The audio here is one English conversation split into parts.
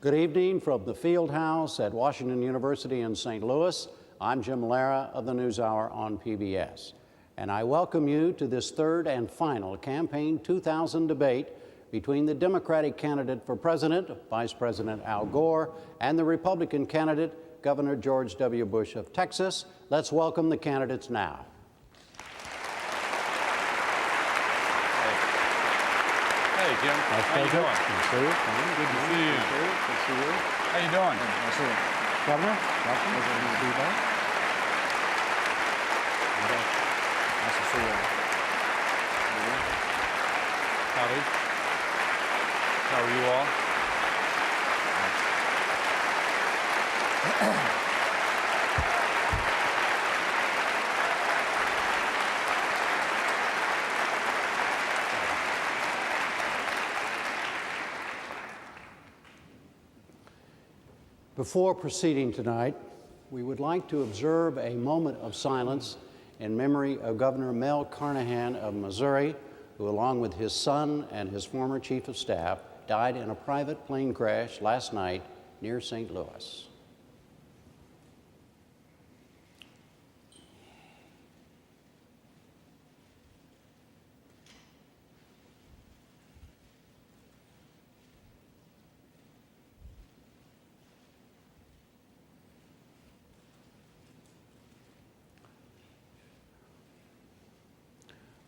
Good evening from the Field House at Washington University in St. Louis. I'm Jim Lara of the NewsHour on PBS. And I welcome you to this third and final Campaign 2000 debate between the Democratic candidate for president, Vice President Al Gore, and the Republican candidate, Governor George W. Bush of Texas. Let's welcome the candidates now. Hey, Jim. How you doing? Good to see you. Fine. Good to see you. Good to see you. How you doing? Nice to see you. Governor, welcome. Good to be back. Nice to see you. Howdy. How are you all? Before proceeding tonight, we would like to observe a moment of silence in memory of Governor Mel Carnahan of Missouri, who, along with his son and his former chief of staff, died in a private plane crash last night near St. Louis.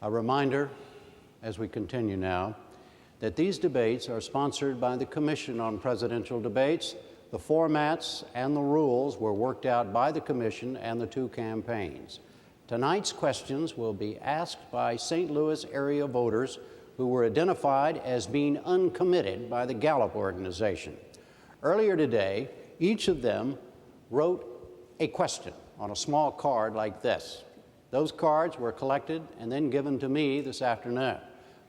A reminder, as we continue now, that these debates are sponsored by the Commission on Presidential Debates. The formats and the rules were worked out by the Commission and the two campaigns. Tonight's questions will be asked by St. Louis area voters who were identified as being uncommitted by the Gallup organization. Earlier today, each of them wrote a question on a small card like this. Those cards were collected and then given to me this afternoon.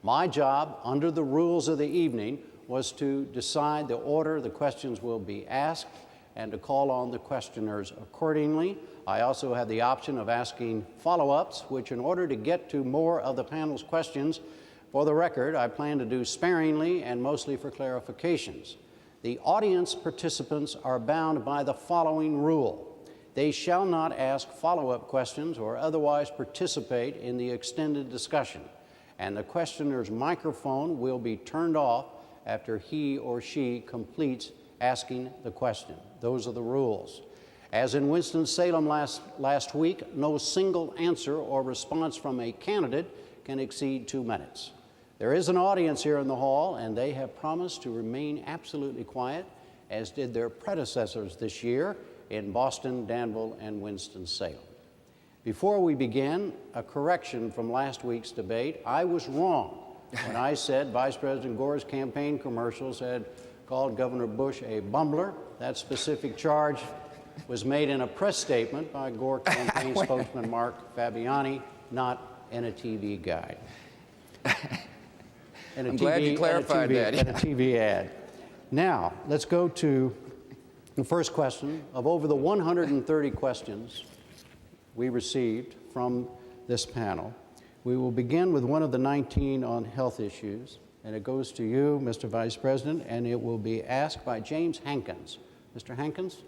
My job, under the rules of the evening, was to decide the order the questions will be asked and to call on the questioners accordingly. I also have the option of asking follow-ups, which, in order to get to more of the panel's questions, for the record, I plan to do sparingly and mostly for clarifications. The audience participants are bound by the following rule. They shall not ask follow-up questions or otherwise participate in the extended discussion, and the questioner's microphone will be turned off after he or she completes asking the question. Those are the rules. As in Winston-Salem last week, no single answer or response from a candidate can exceed 2 minutes. There is an audience here in the hall, and they have promised to remain absolutely quiet, as did their predecessors this year in Boston, Danville, and Winston-Salem. Before we begin, a correction from last week's debate. I was wrong when I said Vice President Gore's campaign commercials had called Governor Bush a bumbler. That specific charge was made in a press statement by Gore campaign spokesman Mark Fabiani, not in a TV guide. I'm glad you clarified that. In a TV ad. Now, let's go to the first question. Of over the 130 questions we received from this panel, we will begin with one of the 19 on health issues, and it goes to you, Mr. Vice President, and it will be asked by James Hankins. Mr. Hankins?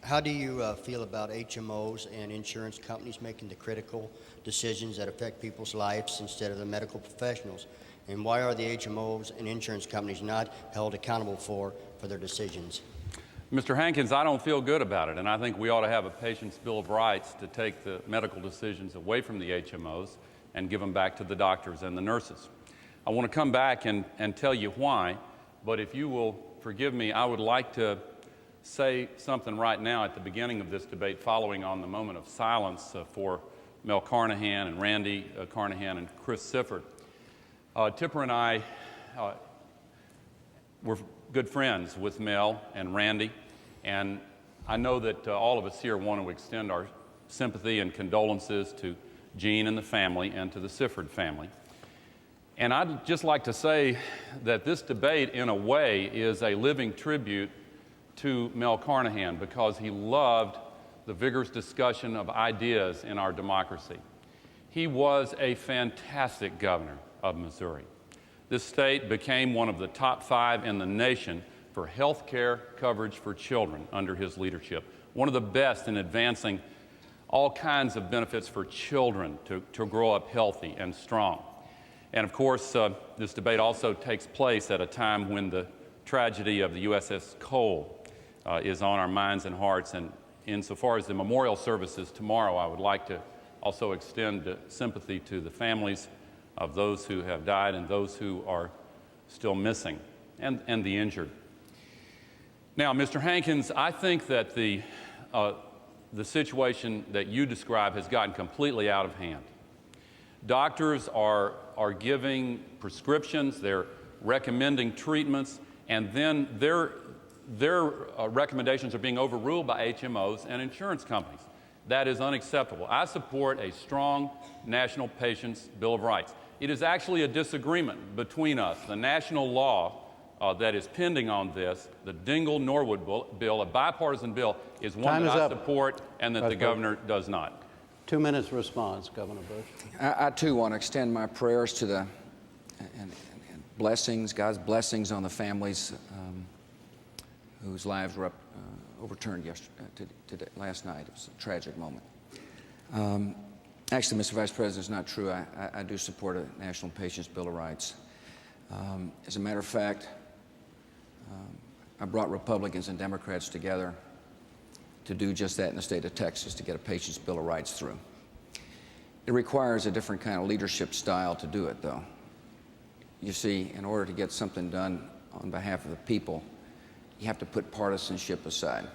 How do you feel about HMOs and insurance companies making the critical decisions that affect people's lives instead of the medical professionals? And why are the HMOs and insurance companies not held accountable for their decisions? Mr. Hankins, I don't feel good about it, and I think we ought to have a patient's Bill of Rights to take the medical decisions away from the HMOs and give them back to the doctors and the nurses. I want to come back and tell you why, but if you will forgive me, I would like to say something right now at the beginning of this debate, following on the moment of silence for Mel Carnahan and Randy Carnahan and Chris Sifford. Tipper and I were good friends with Mel and Randy, and I know that all of us here want to extend our sympathy and condolences to Gene and the family and to the Sifford family. And I'd just like to say that this debate, in a way, is a living tribute to Mel Carnahan, because he loved the vigorous discussion of ideas in our democracy. He was a fantastic governor of Missouri. This state became one of the top 5 in the nation for health care coverage for children under his leadership. One of the best in advancing all kinds of benefits for children to grow up healthy and strong. And of course, this debate also takes place at a time when the tragedy of the USS Cole is on our minds and hearts. And insofar as the memorial services tomorrow, I would like to also extend sympathy to the families of those who have died and those who are still missing, and the injured. Now, Mr. Hankins, I think that the situation that you describe has gotten completely out of hand. Doctors are giving prescriptions, they're recommending treatments, and then their recommendations are being overruled by HMOs and insurance companies. That is unacceptable. I support a strong national patients' Bill of Rights. It is actually a disagreement between us. The national law that is pending on this, the Dingell-Norwood bill, a bipartisan bill, is one that I support and that the governor does not. 2 minutes response, Governor Bush. I too want to extend my prayers to the and blessings, God's blessings on the families whose lives were overturned last night. It was a tragic moment. Actually, Mr. Vice President, it's not true. I do support a National Patients' Bill of Rights. As a matter of fact, I brought Republicans and Democrats together to do just that in the state of Texas, to get a Patients' Bill of Rights through. It requires a different kind of leadership style to do it, though. You see, in order to get something done on behalf of the people, you have to put partisanship aside.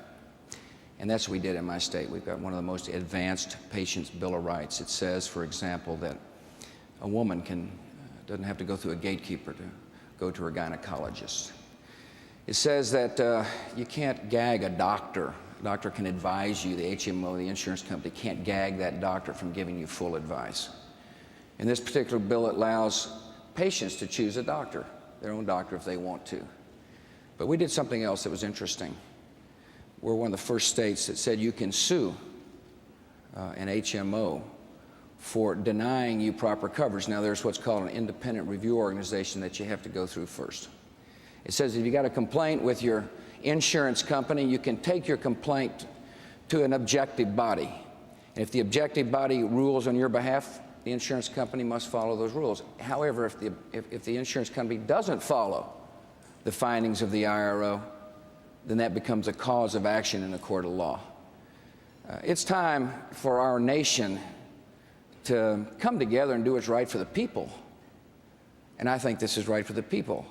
And that's what we did in my state. We've got one of the most advanced Patients' Bill of Rights. It says, for example, that a woman doesn't have to go through a gatekeeper to go to her gynecologist. It says that you can't gag a doctor. A doctor can advise you. The HMO, the insurance company, can't gag that doctor from giving you full advice. In this particular bill, it allows patients to choose a doctor, their own doctor if they want to. But we did something else that was interesting. We're one of the first states that said you can sue an HMO for denying you proper coverage. Now, there's what's called an independent review organization that you have to go through first. It says if you got a complaint with your insurance company, you can take your complaint to an objective body. And if the objective body rules on your behalf, the insurance company must follow those rules. However, if the insurance company doesn't follow the findings of the IRO, then that becomes a cause of action in a court of law. It's time for our nation to come together and do what's right for the people. And I think this is right for the people.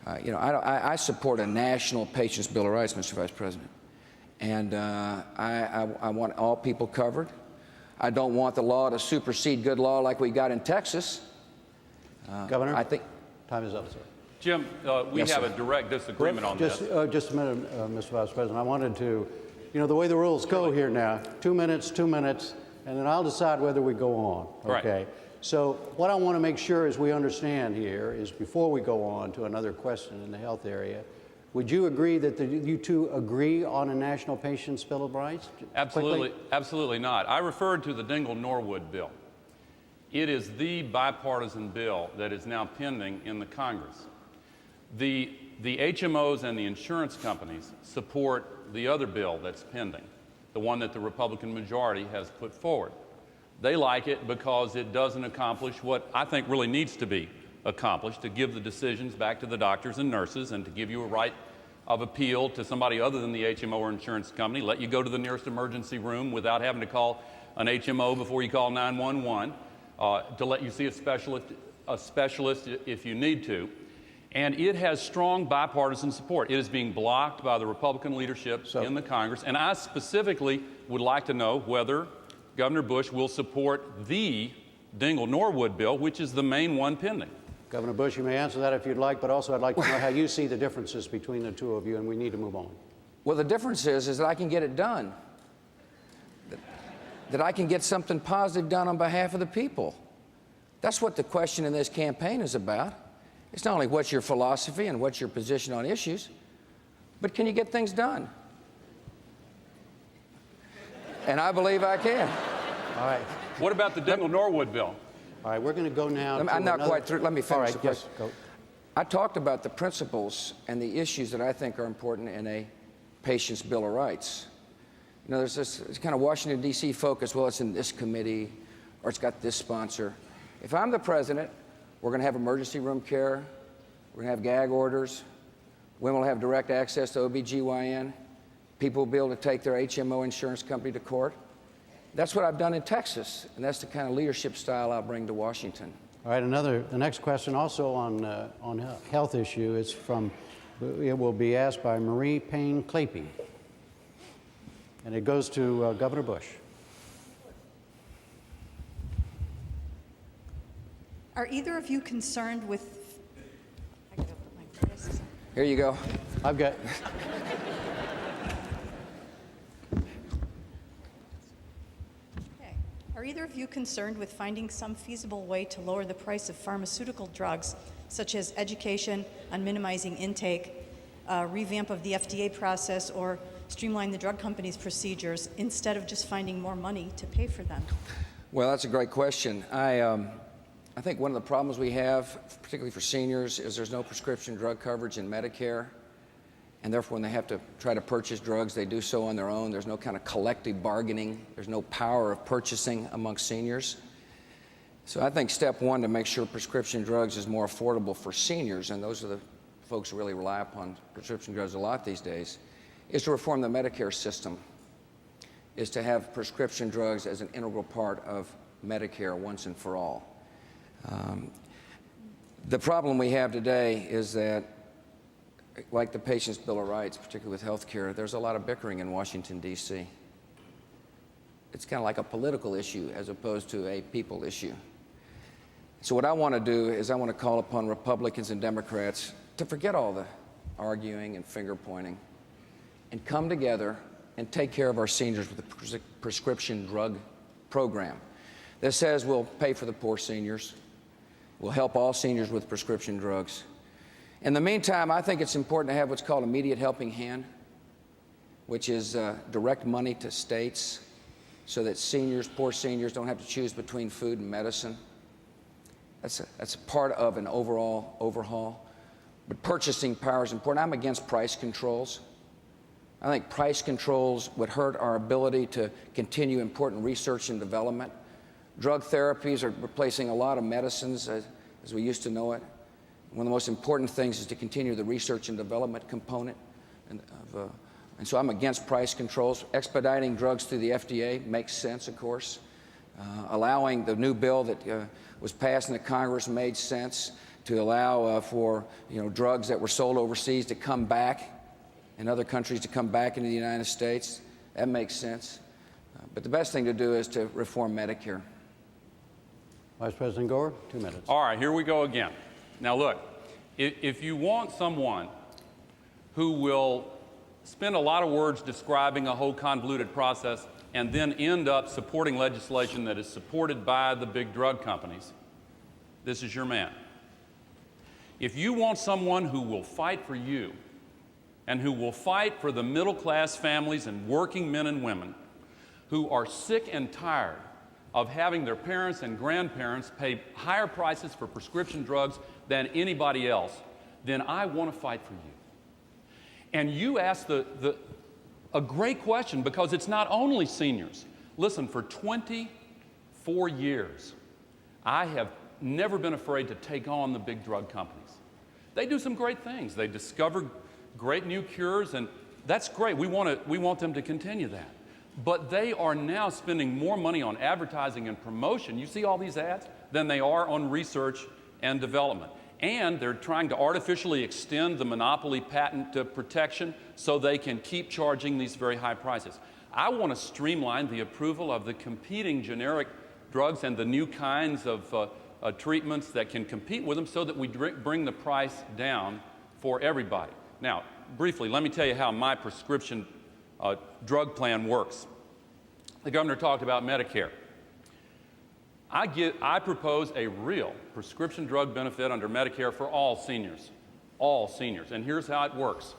I support a national Patients' Bill of Rights, Mr. Vice President. And I want all people covered. I don't want the law to supersede good law like we got in Texas. Governor, I think time is up, sir. Jim, we Yes, have sir. a direct disagreement on this. Just a minute, Mr. Vice President. I wanted to, the way the rules go here now, 2 minutes, 2 minutes, and then I'll decide whether we go on, okay? Right. So what I want to make sure is we understand here is before we go on to another question in the health area, would you agree that you two agree on a National Patients' Bill of Rights? Absolutely, Quickly? absolutely not. I referred to the Dingell-Norwood bill. It is the bipartisan bill that is now pending in the Congress. The HMOs and the insurance companies support the other bill that's pending, the one that the Republican majority has put forward. They like it because it doesn't accomplish what I think really needs to be accomplished, to give the decisions back to the doctors and nurses and to give you a right of appeal to somebody other than the HMO or insurance company, let you go to the nearest emergency room without having to call an HMO before you call 911, to let you see a specialist if you need to. And it has strong bipartisan support. It is being blocked by the Republican leadership in the Congress. And I specifically would like to know whether Governor Bush will support the Dingell-Norwood bill, which is the main one pending. Governor Bush, you may answer that if you'd like, but also I'd like to know how you see the differences between the two of you, and we need to move on. well, the difference is that I can get it done. That I can get something positive done on behalf of the people. That's what the question in this campaign is about. It's not only what's your philosophy and what's your position on issues, but can you get things done? And I believe I can. All right. What about the Dingell-Norwood bill? All right, we're going to go now to I'm not another- quite through. Let me finish All right, the yes, question. I talked about the principles and the issues that I think are important in a patient's Bill of Rights. You know, there's this kind of Washington, D.C. focus, well, it's in this committee, or it's got this sponsor. If I'm the president, we're going to have emergency room care, we're going to have gag orders, women will have direct access to OBGYN, people will be able to take their HMO insurance company to court. That's what I've done in Texas, and that's the kind of leadership style I'll bring to Washington. All right, the next question also on a health issue is it will be asked by Marie Payne Clapey. And it goes to Governor Bush. Are either of you concerned with... I gotta put my glasses on. Here you go. I've got... Okay. Are either of you concerned with finding some feasible way to lower the price of pharmaceutical drugs, such as education on minimizing intake, revamp of the FDA process, or streamline the drug companies' procedures instead of just finding more money to pay for them? Well, that's a great question. I think one of the problems we have, particularly for seniors, is there's no prescription drug coverage in Medicare, and therefore when they have to try to purchase drugs, they do so on their own. There's no kind of collective bargaining. There's no power of purchasing amongst seniors. So I think step one to make sure prescription drugs is more affordable for seniors, and those are the folks who really rely upon prescription drugs a lot these days, is to reform the Medicare system, is to have prescription drugs as an integral part of Medicare once and for all. The problem we have today is that, like the Patient's Bill of Rights, particularly with health care, there's a lot of bickering in Washington, D.C. It's kind of like a political issue as opposed to a people issue. So what I want to do is I want to call upon Republicans and Democrats to forget all the arguing and finger pointing and come together and take care of our seniors with a prescription drug program that says we'll pay for the poor seniors, we'll help all seniors with prescription drugs. In the meantime, I think it's important to have what's called immediate helping hand, which is direct money to states so that seniors, poor seniors, don't have to choose between food and medicine. That's a part of an overall overhaul. But purchasing power is important. I'm against price controls. I think price controls would hurt our ability to continue important research and development. Drug therapies are replacing a lot of medicines as we used to know it. One of the most important things is to continue the research and development component. And so I'm against price controls. Expediting drugs through the FDA makes sense, of course. Allowing the new bill that was passed in the Congress made sense to allow for drugs that were sold overseas to come back and other countries to come back into the United States. That makes sense. But the best thing to do is to reform Medicare. Vice President Gore, 2 minutes. All right, here we go again. Now look, if you want someone who will spend a lot of words describing a whole convoluted process and then end up supporting legislation that is supported by the big drug companies, this is your man. If you want someone who will fight for you and who will fight for the middle-class families and working men and women who are sick and tired of having their parents and grandparents pay higher prices for prescription drugs than anybody else, then I want to fight for you. And you asked a great question, because it's not only seniors. Listen, for 24 years, I have never been afraid to take on the big drug companies. They do some great things. They discover great new cures, and that's great. We want them to continue that. But they are now spending more money on advertising and promotion, you see all these ads, than they are on research and development. And they're trying to artificially extend the monopoly patent protection so they can keep charging these very high prices. I want to streamline the approval of the competing generic drugs and the new kinds of treatments that can compete with them so that we bring the price down for everybody. Now, briefly, let me tell you how my prescription drug plan works. The governor talked about Medicare. I propose a real prescription drug benefit under Medicare for all seniors. All seniors. And here's how it works.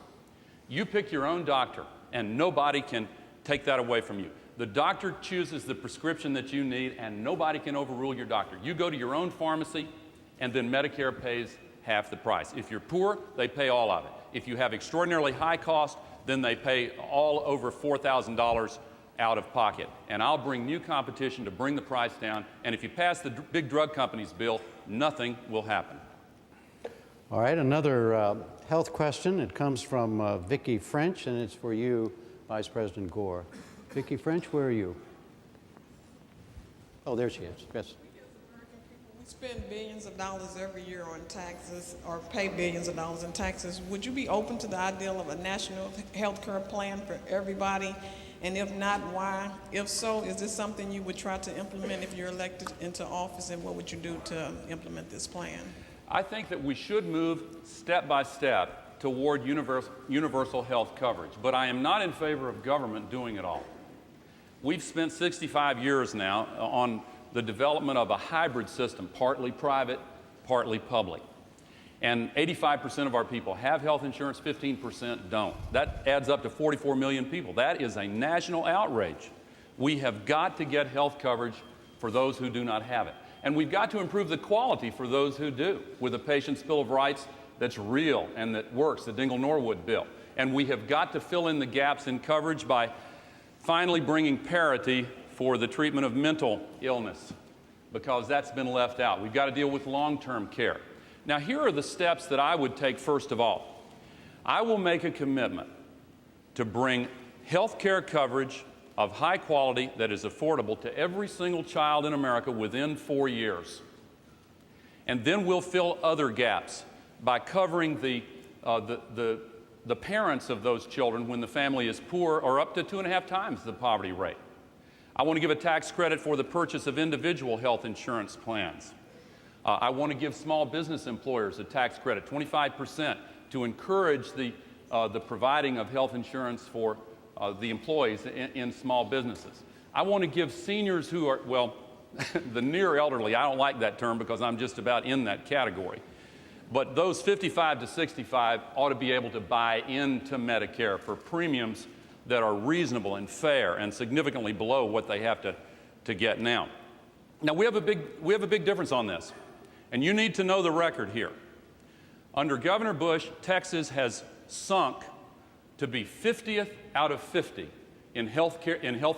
You pick your own doctor, and nobody can take that away from you. The doctor chooses the prescription that you need, and nobody can overrule your doctor. You go to your own pharmacy, and then Medicare pays half the price. If you're poor, they pay all of it. If you have extraordinarily high cost, then they pay all over $4,000 out of pocket. And I'll bring new competition to bring the price down. And if you pass the big drug companies' bill, nothing will happen. All right, another health question. It comes from Vicki French, and it's for you, Vice President Gore. Vicki French, where are you? Oh, there she is. Yes. We spend billions of dollars every year on taxes, or pay billions of dollars in taxes. Would you be open to the idea of a national health care plan for everybody? And if not, why? If so, is this something you would try to implement if you're elected into office, and what would you do to implement this plan? I think that we should move step by step toward universal health coverage, but I am not in favor of government doing it all. We've spent 65 years now on the development of a hybrid system, partly private, partly public. And 85% of our people have health insurance, 15% don't. That adds up to 44 million people. That is a national outrage. We have got to get health coverage for those who do not have it. And we've got to improve the quality for those who do, with a Patient's Bill of Rights that's real and that works, the Dingell-Norwood bill. And we have got to fill in the gaps in coverage by finally bringing parity for the treatment of mental illness, because that's been left out. We've got to deal with long-term care. Now, here are the steps that I would take first of all. I will make a commitment to bring health care coverage of high quality that is affordable to every single child in America within 4 years. And then we'll fill other gaps by covering the parents of those children when the family is poor, or up to 2.5 times the poverty rate. I want to give a tax credit for the purchase of individual health insurance plans. I want to give small business employers a tax credit, 25%, to encourage the providing of health insurance for the employees in small businesses. I want to give seniors who are, well, the near elderly, I don't like that term because I'm just about in that category. But those 55 to 65 ought to be able to buy into Medicare for premiums that are reasonable and fair and significantly below what they have to get now. Now, we have a big difference on this, and you need to know the record here. Under Governor Bush, Texas has sunk to be 50th out of 50 in health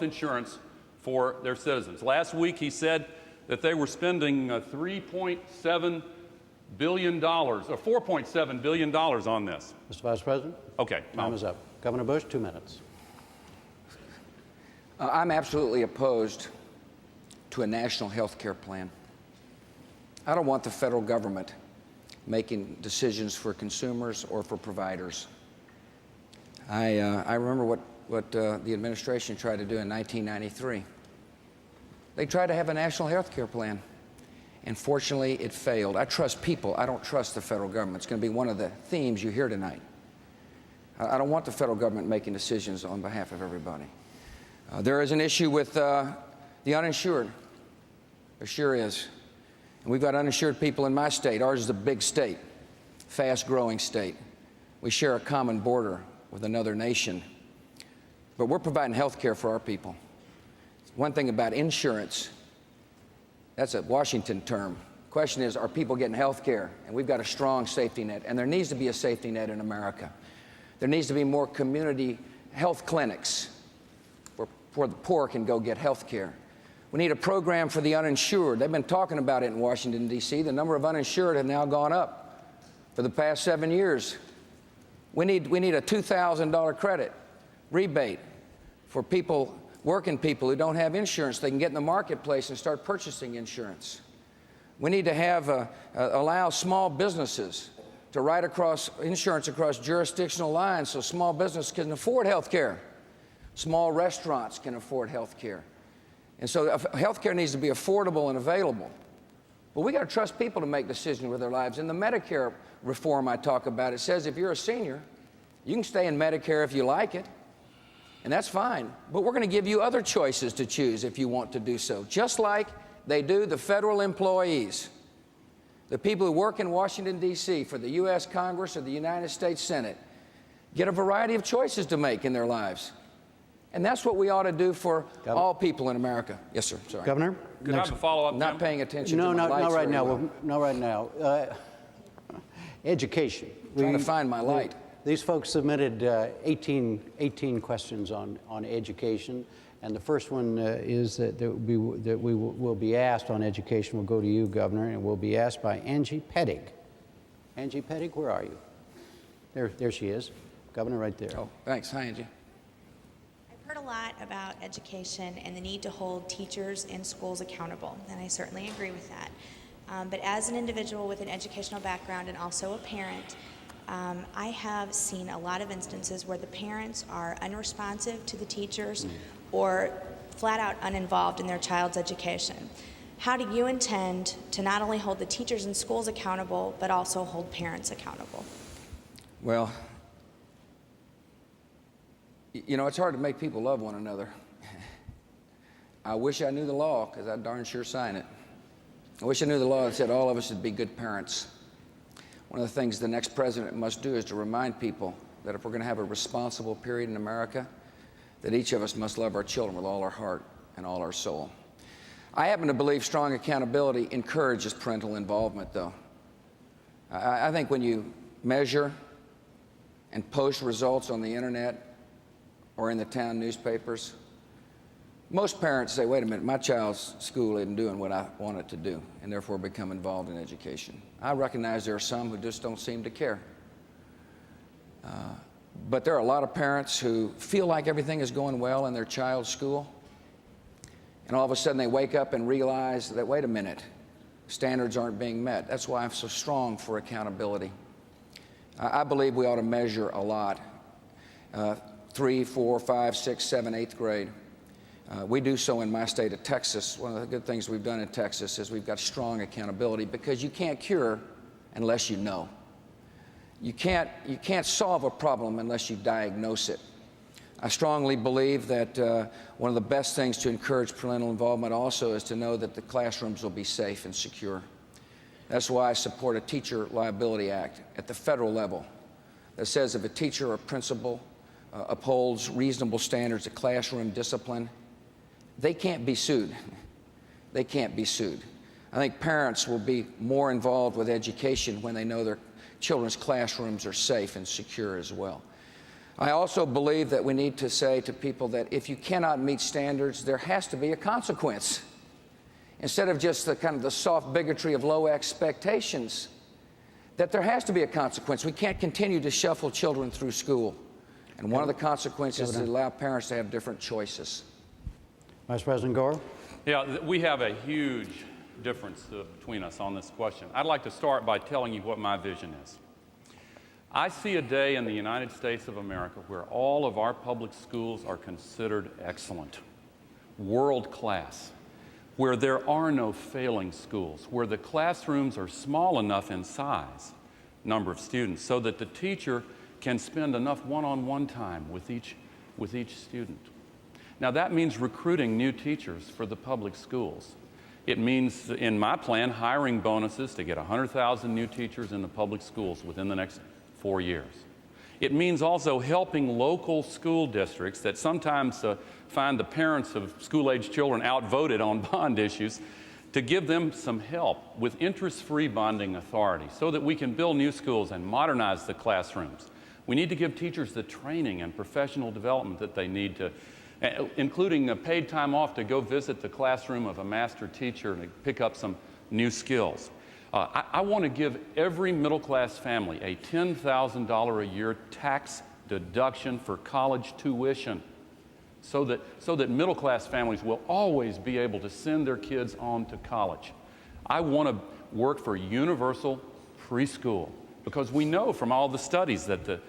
insurance for their citizens. Last week, he said that they were spending $3.7 billion, or $4.7 billion on this. Mr. Vice President? Okay. Time is up. Governor Bush, 2 minutes. I'm absolutely opposed to a national health care plan. I don't want the federal government making decisions for consumers or for providers. I remember what the administration tried to do in 1993. They tried to have a national health care plan, and fortunately it failed. I trust people. I don't trust the federal government. It's going to be one of the themes you hear tonight. I don't want the federal government making decisions on behalf of everybody. There is an issue with the uninsured. There sure is. And we've got uninsured people in my state. Ours is a big state, fast-growing state. We share a common border with another nation. But we're providing health care for our people. One thing about insurance, that's a Washington term. The question is, are people getting health care? And we've got a strong safety net, and there needs to be a safety net in America. There needs to be more community health clinics where the poor can go get health care. We need a program for the uninsured. They've been talking about it in Washington, D.C. The number of uninsured have now gone up for the past 7 years. We need a $2,000 credit rebate for people, working people who don't have insurance. They can get in the marketplace and start purchasing insurance. We need to allow small businesses to write insurance across jurisdictional lines so small business can afford health care. Small restaurants can afford health care. And so health care needs to be affordable and available. But we got to trust people to make decisions with their lives. In the Medicare reform I talk about, it says if you're a senior, you can stay in Medicare if you like it, and that's fine. But we're going to give you other choices to choose if you want to do so, just like they do the federal employees. The people who work in Washington, D.C. for the U.S. Congress or the United States Senate get a variety of choices to make in their lives. And that's what we ought to do for all people in America. Yes, sir. Sorry. Governor? Could I have a follow-up? Not paying attention to No, my lights not right very now. well. Not right now. education. Trying to find my light. These folks submitted 18 questions on education, and the first one is that we will be asked on education. Will go to you, Governor, and will be asked by Angie Pettig. Angie Pettig, where are you? There she is. Governor, right there. Oh, thanks. Hi, Angie. I've heard a lot about education and the need to hold teachers and schools accountable, and I certainly agree with that. But as an individual with an educational background and also a parent, I have seen a lot of instances where the parents are unresponsive to the teachers or flat out uninvolved in their child's education. How do you intend to not only hold the teachers and schools accountable, but also hold parents accountable? Well, you know, it's hard to make people love one another. I wish I knew the law, because I'd darn sure sign it. I wish I knew the law that said all of us would be good parents. One of the things the next president must do is to remind people that if we're going to have a responsible period in America, that each of us must love our children with all our heart and all our soul. I happen to believe strong accountability encourages parental involvement, though. I think when you measure and post results on the internet or in the town newspapers, most parents say, wait a minute, my child's school isn't doing what I want it to do, and therefore become involved in education. I recognize there are some who just don't seem to care. But there are a lot of parents who feel like everything is going well in their child's school, and all of a sudden they wake up and realize that, wait a minute, standards aren't being met. That's why I'm so strong for accountability. I believe we ought to measure a lot. 3, 4, 5, 6, 7, 8th grade. We do so in my state of Texas. One of the good things we've done in Texas is we've got strong accountability, because you can't cure unless you know. You can't solve a problem unless you diagnose it. I strongly believe that one of the best things to encourage parental involvement also is to know that the classrooms will be safe and secure. That's why I support a Teacher Liability Act at the federal level that says if a teacher or principal upholds reasonable standards of classroom discipline, they can't be sued. They can't be sued. I think parents will be more involved with education when they know their children's classrooms are safe and secure as well. I also believe that we need to say to people that if you cannot meet standards, there has to be a consequence. Instead of just the kind of the soft bigotry of low expectations, that there has to be a consequence. We can't continue to shuffle children through school. And one of the consequences is to allow parents to have different choices. Vice President Gore? Yeah, we have a huge difference between us on this question. I'd like to start by telling you what my vision is. I see a day in the United States of America where all of our public schools are considered excellent, world class, where there are no failing schools, where the classrooms are small enough in size, number of students, so that the teacher can spend enough one-on-one time with each student. Now that means recruiting new teachers for the public schools. It means, in my plan, hiring bonuses to get 100,000 new teachers in the public schools within the next 4 years. It means also helping local school districts that sometimes find the parents of school-age children outvoted on bond issues, to give them some help with interest-free bonding authority so that we can build new schools and modernize the classrooms. We need to give teachers the training and professional development that they need to, including paid time off to go visit the classroom of a master teacher and pick up some new skills. I want to give every middle-class family a $10,000 a year tax deduction for college tuition so that middle-class families will always be able to send their kids on to college. I want to work for universal preschool, because we know from all the studies that the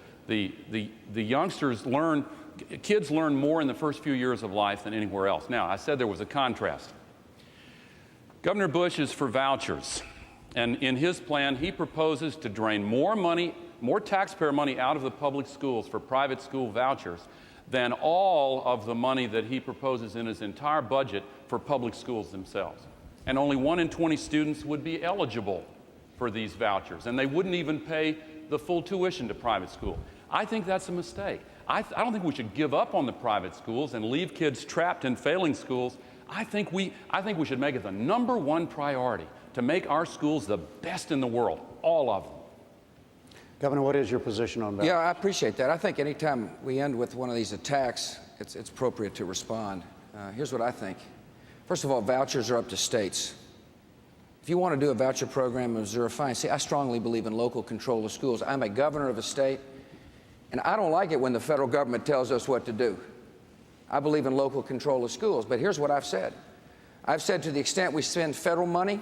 kids learn more in the first few years of life than anywhere else. Now, I said there was a contrast. Governor Bush is for vouchers. And in his plan, he proposes to drain more taxpayer money out of the public schools for private school vouchers than all of the money that he proposes in his entire budget for public schools themselves. And only 1 in 20 students would be eligible for these vouchers, and they wouldn't even pay the full tuition to private school. I think that's a mistake. I don't think we should give up on the private schools and leave kids trapped in failing schools. I think we should make it the #1 priority to make our schools the best in the world, all of them. Governor, what is your position on that? Yeah, I appreciate that. I think anytime we end with one of these attacks, it's appropriate to respond. Here's what I think. First of all, vouchers are up to states. If you want to do a voucher program in Missouri, fine. See, I strongly believe in local control of schools. I'm a governor of a state, and I don't like it when the federal government tells us what to do. I believe in local control of schools, but here's what I've said. I've said to the extent we spend federal money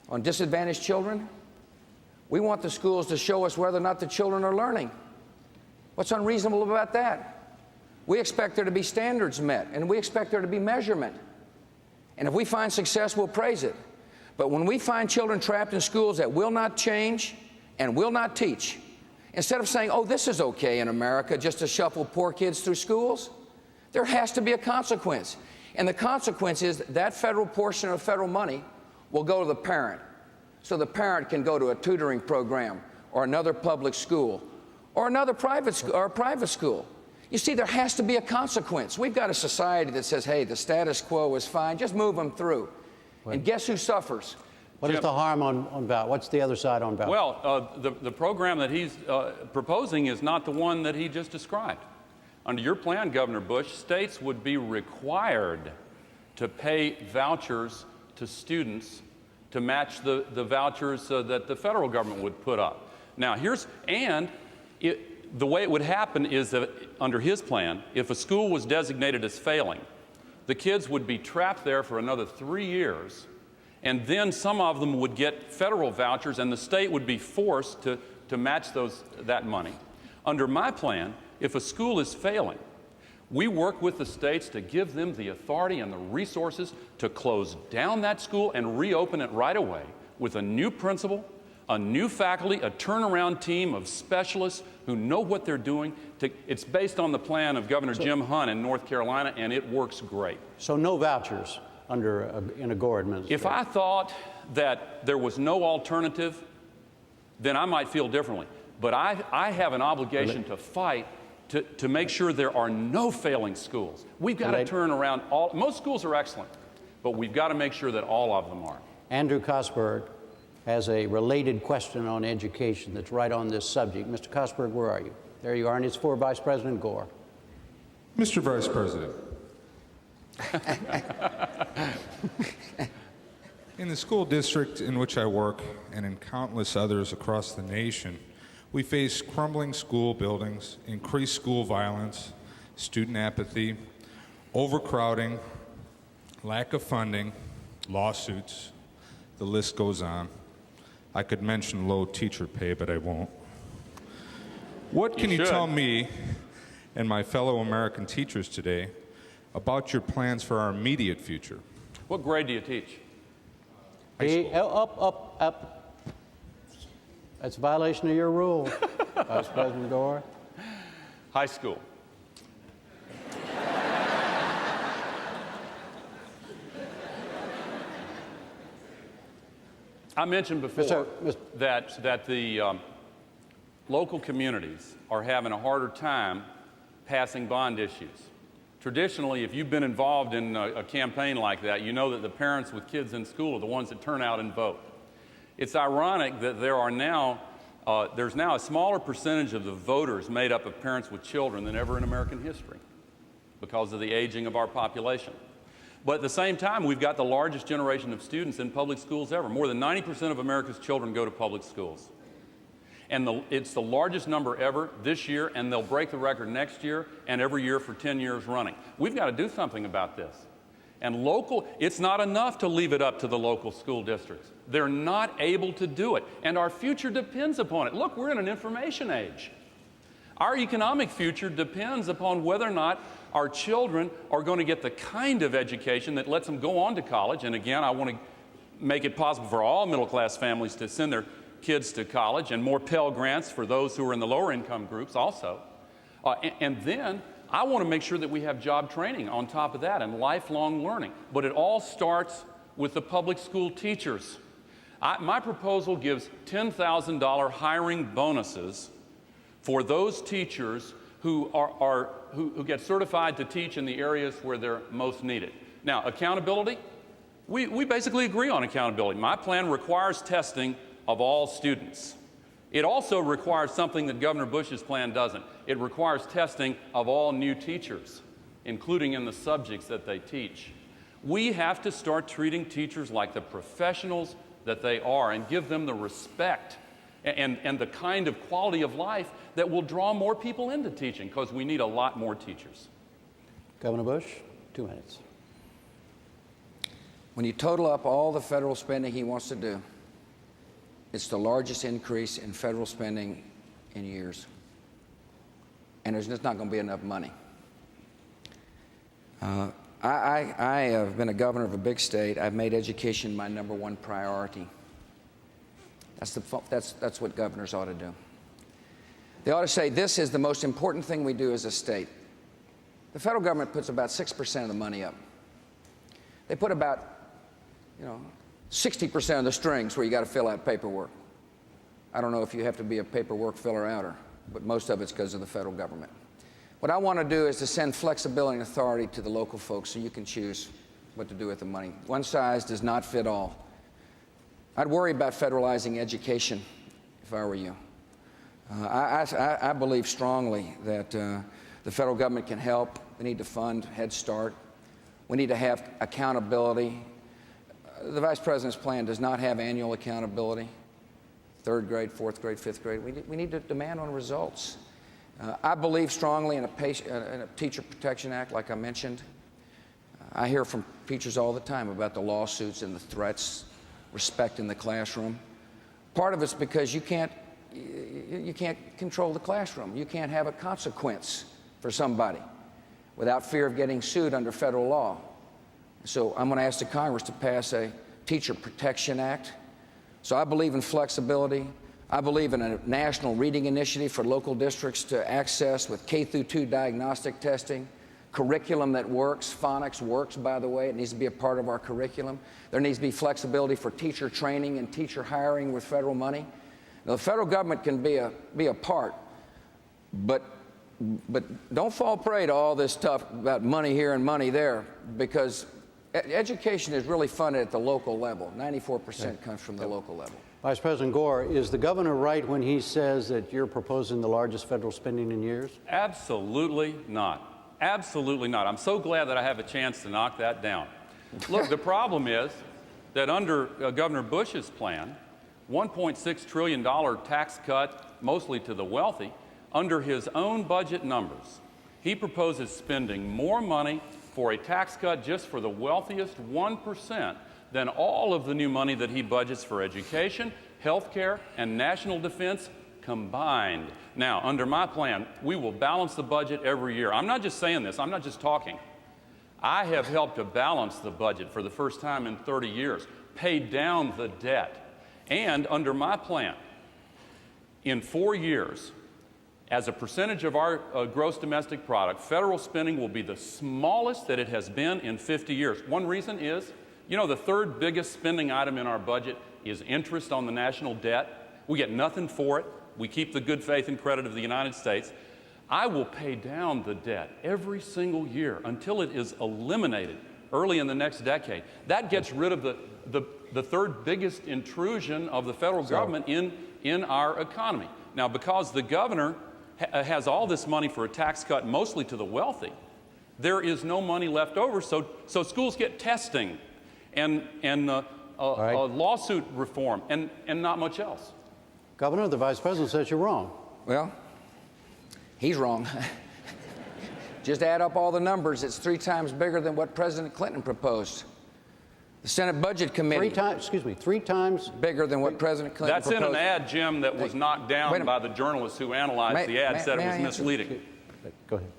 on disadvantaged children, we want the schools to show us whether or not the children are learning. What's unreasonable about that? We expect there to be standards met, and we expect there to be measurement. And if we find success, we'll praise it. But when we find children trapped in schools that will not change and will not teach, instead of saying, oh, this is okay in America just to shuffle poor kids through schools, there has to be a consequence. And the consequence is that federal portion of federal money will go to the parent. So the parent can go to a tutoring program or another public school or another private school. You see, there has to be a consequence. We've got a society that says, hey, the status quo is fine, just move them through. And guess who suffers? What is the harm on voucher? What's the other side on voucher? Well, the program that he's proposing is not the one that he just described. Under your plan, Governor Bush, states would be required to pay vouchers to students to match the vouchers that the federal government would put up. Now, the way it would happen is that under his plan, if a school was designated as failing, the kids would be trapped there for another 3 years, and then some of them would get federal vouchers, and the state would be forced to match that money. Under my plan, if a school is failing, we work with the states to give them the authority and the resources to close down that school and reopen it right away with a new principal, a new faculty, a turnaround team of specialists who know what they're doing. It's based on the plan of Governor Jim Hunt in North Carolina, and it works great. So no vouchers in a Gore administration? If I thought that there was no alternative, then I might feel differently. But I have an obligation to fight to make sure there are no failing schools. We've got to turn around most schools are excellent, but we've got to make sure that all of them are. Andrew Kosberg has a related question on education that's right on this subject. Mr. Kosberg, where are you? There you are, and it's for Vice President Gore. Mr. Vice President, in the school district in which I work and in countless others across the nation, we face crumbling school buildings, increased school violence, student apathy, overcrowding, lack of funding, lawsuits. The list goes on. I could mention low teacher pay, but I won't. What can you tell me and my fellow American teachers today about your plans for our immediate future? What grade do you teach? High school. Up. That's a violation of your rule, Vice President Gore. High school. I mentioned before that the local communities are having a harder time passing bond issues. Traditionally, if you've been involved in a campaign like that, you know that the parents with kids in school are the ones that turn out and vote. It's ironic that there's now a smaller percentage of the voters made up of parents with children than ever in American history because of the aging of our population. But at the same time, we've got the largest generation of students in public schools ever. More than 90% of America's children go to public schools. And it's the largest number ever this year, and they'll break the record next year and every year for 10 years running. We've got to do something about this. And it's not enough to leave it up to the local school districts. They're not able to do it, and our future depends upon it. Look, we're in an information age. Our economic future depends upon whether or not our children are going to get the kind of education that lets them go on to college. And again, I want to make it possible for all middle-class families to send their kids to college, and more Pell Grants for those who are in the lower income groups also. And then I want to make sure that we have job training on top of that and lifelong learning. But it all starts with the public school teachers. My proposal gives $10,000 hiring bonuses for those teachers who get certified to teach in the areas where they're most needed. Now, accountability, we basically agree on accountability. My plan requires testing of all students. It also requires something that Governor Bush's plan doesn't. It requires testing of all new teachers, including in the subjects that they teach. We have to start treating teachers like the professionals that they are and give them the respect and the kind of quality of life that will draw more people into teaching, because we need a lot more teachers. Governor Bush, 2 minutes. When you total up all the federal spending he wants to do, it's the largest increase in federal spending in years. And there's just not going to be enough money. I have been a governor of a big state. I've made education my #1 priority. That's what governors ought to do. They ought to say, this is the most important thing we do as a state. The federal government puts about 6% of the money up. They put about, 60% of the strings where you got to fill out paperwork. I don't know if you have to be a paperwork filler-outer, but most of it's because of the federal government. What I want to do is to send flexibility and authority to the local folks so you can choose what to do with the money. One size does not fit all. I'd worry about federalizing education if I were you. I believe strongly that the federal government can help. We need to fund Head Start. We need to have accountability. The Vice President's plan does not have annual accountability. 3rd grade, 4th grade, 5th grade. We need to demand on results. I believe strongly in a Teacher Protection Act, like I mentioned. I hear from teachers all the time about the lawsuits and the threats, respect in the classroom. Part of it's because you can't control the classroom. You can't have a consequence for somebody without fear of getting sued under federal law. So I'm going to ask the Congress to pass a Teacher Protection Act. So I believe in flexibility. I believe in a national reading initiative for local districts to access with K-2 diagnostic testing, curriculum that works. Phonics works, by the way. It needs to be a part of our curriculum. There needs to be flexibility for teacher training and teacher hiring with federal money. Now, the federal government can be a part, but don't fall prey to all this stuff about money here and money there, because education is really funded at the local level. 94% comes from the local level. Vice President Gore, is the governor right when he says that you're proposing the largest federal spending in years? Absolutely not. Absolutely not. I'm so glad that I have a chance to knock that down. Look, the problem is that under Governor Bush's plan, $1.6 trillion tax cut, mostly to the wealthy, under his own budget numbers, he proposes spending more money for a tax cut just for the wealthiest 1% than all of the new money that he budgets for education, health care, and national defense combined. Now, under my plan, we will balance the budget every year. I'm not just saying this, I'm not just talking. I have helped to balance the budget for the first time in 30 years, pay down the debt. And under my plan, in 4 years, as a percentage of our gross domestic product, federal spending will be the smallest that it has been in 50 years. One reason is, the 3rd biggest spending item in our budget is interest on the national debt. We get nothing for it. We keep the good faith and credit of the United States. I will pay down the debt every single year until it is eliminated early in the next decade. That gets rid of the 3rd biggest intrusion of the federal government in our economy. Now, because the governor has all this money for a tax cut mostly to the wealthy, there is no money left over, so schools get testing and lawsuit reform and not much else. Governor, the Vice President says you're wrong. Well, he's wrong. Just add up all the numbers. It's 3 times bigger than what President Clinton proposed. The Senate Budget Committee. 3 times bigger than what President Clinton proposed. That's in an ad, Jim, that was knocked down by the journalists who analyzed the ad, said it was misleading. Go ahead.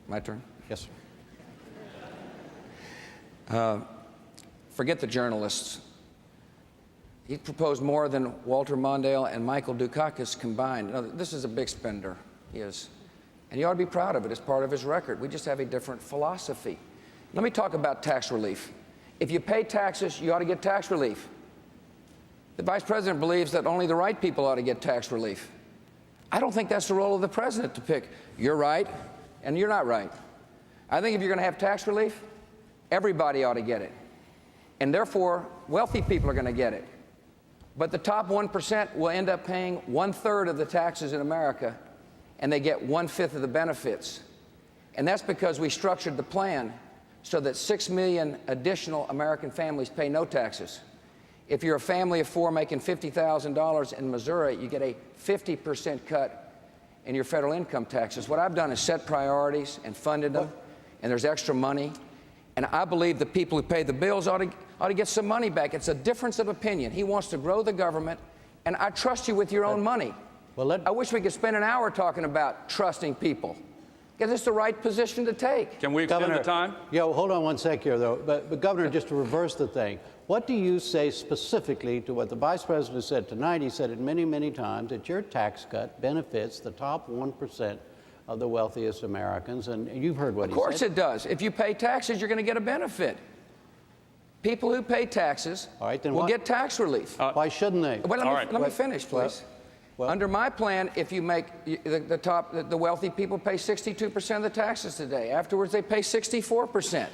My turn? Yes, sir. Forget the journalists. He proposed more than Walter Mondale and Michael Dukakis combined. Now, this is a big spender, he is. And he ought to be proud of it as part of his record. We just have a different philosophy. Let me talk about tax relief. If you pay taxes, you ought to get tax relief. The Vice President believes that only the right people ought to get tax relief. I don't think that's the role of the President to pick. You're right, and you're not right. I think if you're going to have tax relief, everybody ought to get it. And therefore, wealthy people are going to get it. But the top 1% will end up paying 1/3 of the taxes in America, and they get 1/5 of the benefits. And that's because we structured the plan so that 6 million additional American families pay no taxes. If you're a family of 4 making $50,000 in Missouri, you get a 50% cut in your federal income taxes. What I've done is set priorities and funded them, and there's extra money. And I believe the people who pay the bills ought to get some money back. It's a difference of opinion. He wants to grow the government, and I trust you with your own money. I wish we could spend an hour talking about trusting people, because it's the right position to take. Can we extend the time? Yeah, well, hold on one sec here, though. But Governor, just to reverse the thing, what do you say specifically to what the Vice President said tonight? He said it many, many times, that your tax cut benefits the top 1% of the wealthiest Americans, and you've heard what he said. Of course it does. If you pay taxes, you're going to get a benefit. People who pay taxes will get tax relief. Why shouldn't they? Well, let me finish, please. Under my plan, if you make the wealthy people pay 62% of the taxes today. Afterwards, they pay 64%.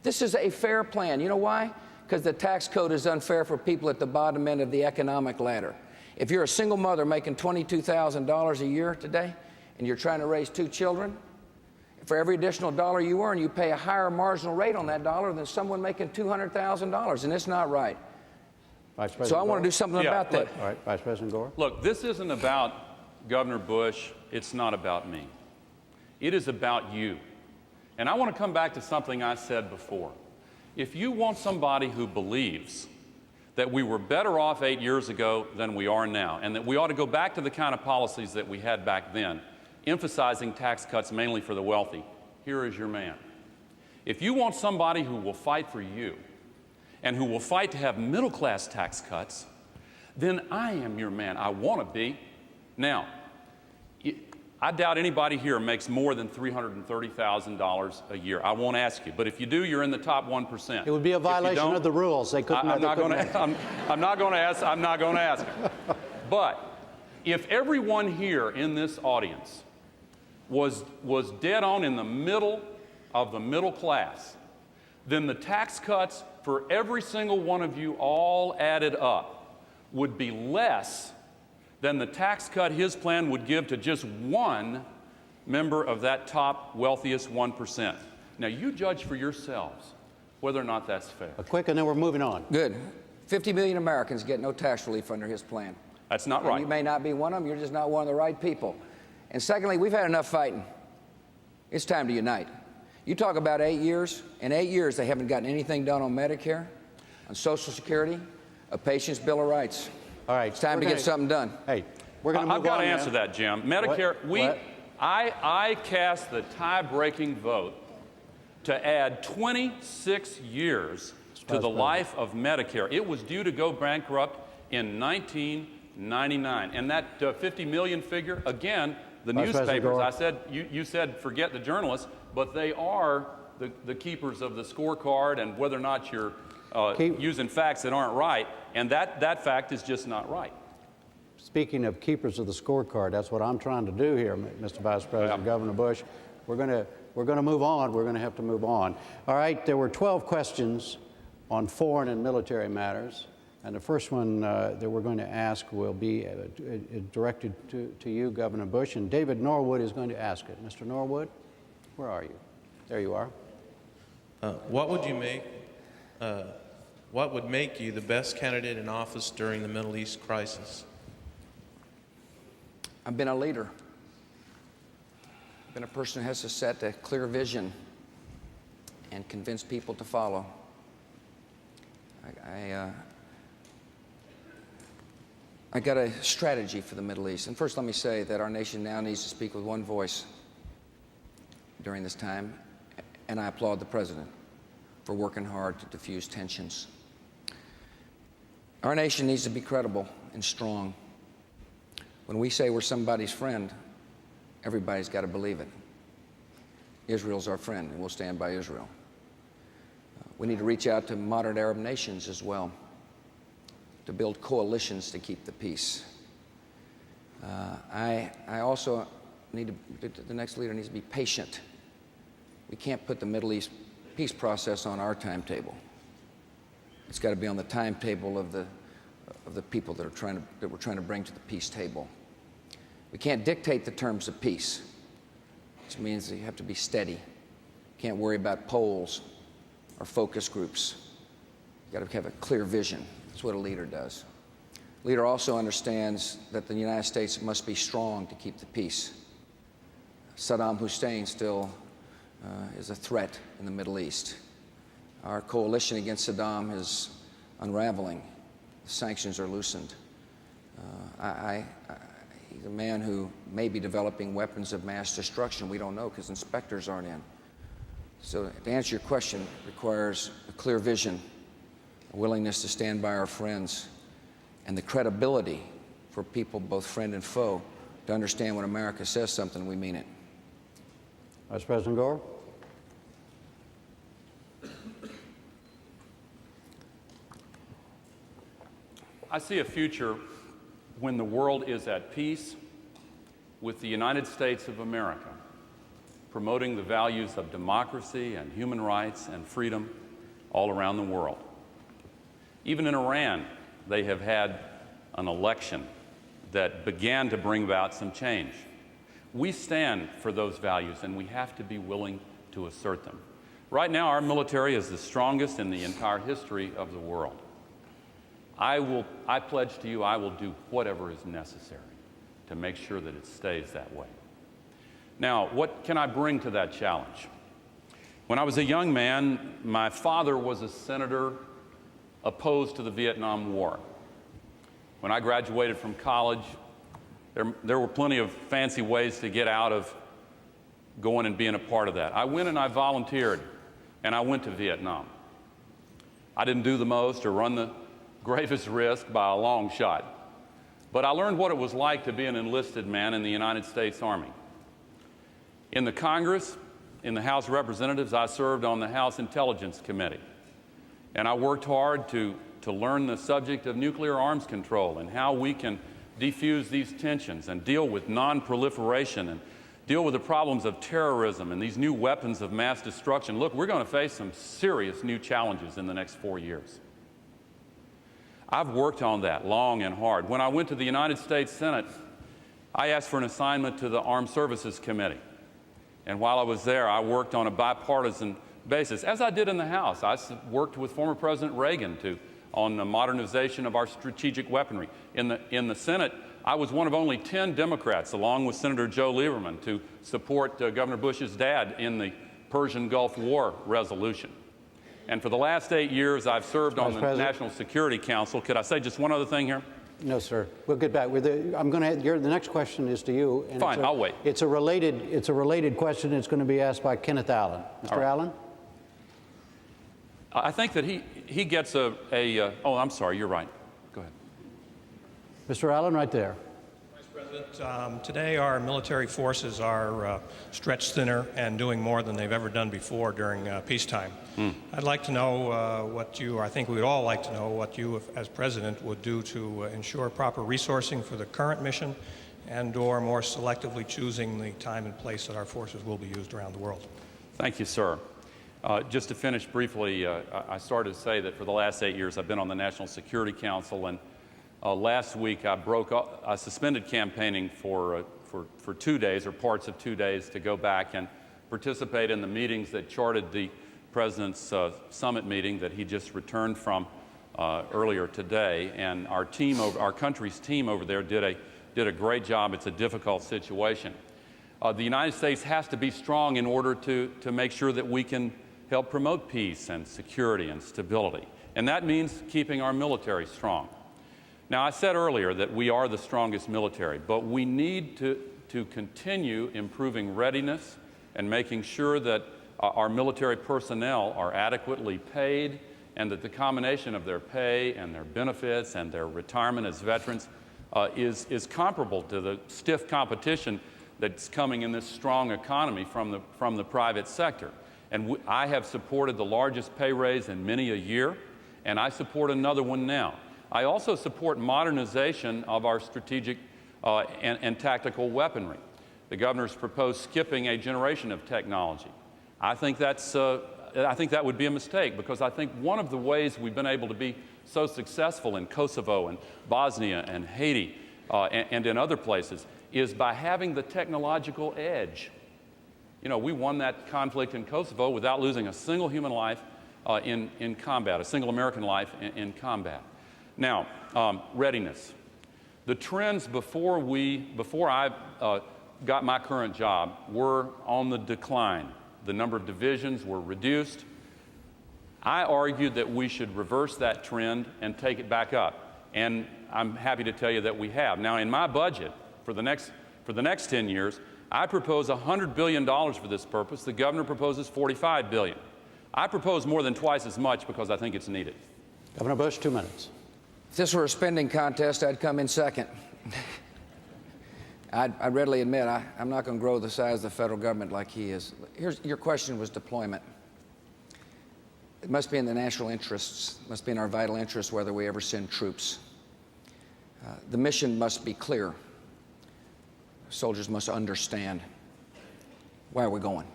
This is a fair plan. You know why? Because the tax code is unfair for people at the bottom end of the economic ladder. If you're a single mother making $22,000 a year today, and you're trying to raise 2 children, for every additional dollar you earn, you pay a higher marginal rate on that dollar than someone making $200,000, and it's not right. Vice President So I want Gore? to do something about that. All right, Vice President Gore. Look, this isn't about Governor Bush. It's not about me. It is about you. And I want to come back to something I said before. If you want somebody who believes that we were better off 8 years ago than we are now, and that we ought to go back to the kind of policies that we had back then, emphasizing tax cuts mainly for the wealthy, here is your man. If you want somebody who will fight for you and who will fight to have middle-class tax cuts, then I am your man. I want to be. Now, I doubt anybody here makes more than $330,000 a year. I won't ask you, but if you do, you're in the top 1%. It would be a violation of the rules. They couldn't. I'm not going to ask. But if everyone here in this audience was dead on in the middle of the middle class, then the tax cuts for every single one of you all added up would be less than the tax cut his plan would give to just one member of that top wealthiest 1%. Now, you judge for yourselves whether or not that's fair. Quick, and then we're moving on. Good. 50 million Americans get no tax relief under his plan. That's not right. And you may not be one of them. You're just not one of the right people. And secondly, we've had enough fighting. It's time to unite. You talk about 8 years. In 8 years, they haven't gotten anything done on Medicare, on Social Security, a patient's Bill of Rights. All right. It's time to get something done. Hey, we're going to move on. I've got to answer that, Jim. Medicare, I cast the tie-breaking vote to add 26 years to the life of Medicare. It was due to go bankrupt in 1999. And that 50 million figure, again, the newspapers, I said, you said forget the journalists, but they are the keepers of the scorecard and whether or not you're using facts that aren't right, and that fact is just not right. Speaking of keepers of the scorecard, that's what I'm trying to do here, Mr. Vice President, Governor Bush. We're going to move on. We're going to have to move on. All right, there were 12 questions on foreign and military matters, and the first one that we're going to ask will be directed to you, Governor Bush, and David Norwood is going to ask it. Mr. Norwood, where are you? There you are. What would make you the best candidate in office during the Middle East crisis? I've been a leader. I've been a person who has to set a clear vision and convince people to follow. I got a strategy for the Middle East. And first, let me say that our nation now needs to speak with one voice during this time, and I applaud the President for working hard to diffuse tensions. Our nation needs to be credible and strong. When we say we're somebody's friend, everybody's got to believe it. Israel's our friend, and we'll stand by Israel. We need to reach out to modern Arab nations as well, to build coalitions to keep the peace. I also need the next leader needs to be patient. We can't put the Middle East peace process on our timetable. It's got to be on the timetable of the of the people that we're trying to bring to the peace table. We can't dictate the terms of peace, which means that you have to be steady. You can't worry about polls or focus groups. You've got to have a clear vision. That's what a leader does. A leader also understands that the United States must be strong to keep the peace. Saddam Hussein still is a threat in the Middle East. Our coalition against Saddam is unraveling. The sanctions are loosened. He's a man who may be developing weapons of mass destruction. We don't know because inspectors aren't in. So to answer your question, it requires a clear vision, a willingness to stand by our friends, and the credibility for people, both friend and foe, to understand when America says something, we mean it. Vice President Gore. I see a future when the world is at peace with the United States of America, promoting the values of democracy and human rights and freedom all around the world. Even in Iran, they have had an election that began to bring about some change. We stand for those values, and we have to be willing to assert them. Right now, our military is the strongest in the entire history of the world. I pledge to you, I will do whatever is necessary to make sure that it stays that way. Now, what can I bring to that challenge? When I was a young man, my father was a senator opposed to the Vietnam War. When I graduated from college, there were plenty of fancy ways to get out of going and being a part of that. I went and I volunteered, and I went to Vietnam. I didn't do the most or run the gravest risk by a long shot, but I learned what it was like to be an enlisted man in the United States Army. In the Congress, in the House of Representatives, I served on the House Intelligence Committee, and I worked hard to learn the subject of nuclear arms control and how we can defuse these tensions and deal with non-proliferation and deal with the problems of terrorism and these new weapons of mass destruction. Look, we're going to face some serious new challenges in the next 4 years. I've worked on that long and hard. When I went to the United States Senate, I asked for an assignment to the Armed Services Committee. And while I was there, I worked on a bipartisan basis, as I did in the House. I worked with former President Reagan on the modernization of our strategic weaponry. In the Senate, I was one of only 10 Democrats, along with Senator Joe Lieberman, to support Governor Bush's dad in the Persian Gulf War resolution. And for the last 8 years, I've served on the National Security Council. Could I say just one other thing here? No, sir. We'll get back. I'm going to. The next question is to you. And fine, I'll wait. It's a related question. It's going to be asked by Kenneth Allen. Mr. Allen. I think that he gets oh, I'm sorry. You're right. Go ahead. Mr. Allen, right there. President, today our military forces are stretched thinner and doing more than they've ever done before during peacetime. I'd like to know I think we'd all like to know what you, as President, would do to ensure proper resourcing for the current mission and/or more selectively choosing the time and place that our forces will be used around the world. Thank you, sir. Just to finish briefly, I started to say that for the last 8 years I've been on the National Security Council, and last week I suspended campaigning for 2 days or parts of 2 days to go back and participate in the meetings that charted the President's summit meeting that he just returned from earlier today. And our country's team over there did a great job. It's a difficult situation. The United States has to be strong in order to make sure that we can help promote peace and security and stability. And that means keeping our military strong. Now, I said earlier that we are the strongest military, but we need to continue improving readiness and making sure that our military personnel are adequately paid and that the combination of their pay and their benefits and their retirement as veterans is comparable to the stiff competition that's coming in this strong economy from the private sector. And I have supported the largest pay raise in many a year, and I support another one now. I also support modernization of our strategic and tactical weaponry. The governor's proposed skipping a generation of technology. I think that's I think that would be a mistake, because I think one of the ways we've been able to be so successful in Kosovo and Bosnia and Haiti and in other places is by having the technological edge. You know, we won that conflict in Kosovo without losing a single human life in combat, a single American life in combat. Now, readiness. The trends before I got my current job were on the decline. The number of divisions were reduced. I argued that we should reverse that trend and take it back up. And I'm happy to tell you that we have. Now, in my budget for the next 10 years, I propose $100 billion for this purpose. The governor proposes $45 billion. I propose more than twice as much because I think it's needed. Governor Bush, 2 minutes. If this were a spending contest, I'd come in second. I readily admit I'm not going to grow the size of the federal government like he is. Your question was deployment. It must be in the national interests, must be in our vital interests whether we ever send troops. The mission must be clear. Soldiers must understand why are we going.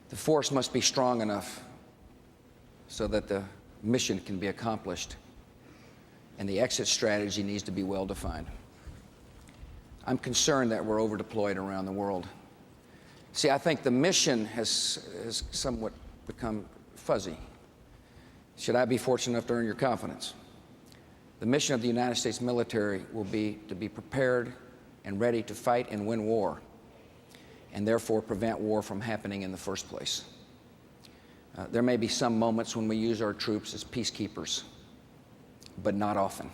The force must be strong enough so that the mission can be accomplished, and the exit strategy needs to be well defined. I'm concerned that we're over-deployed around the world. See, I think the mission has somewhat become fuzzy. Should I be fortunate enough to earn your confidence? The mission of the United States military will be to be prepared and ready to fight and win war, and therefore prevent war from happening in the first place. There may be some moments when we use our troops as peacekeepers, but not often.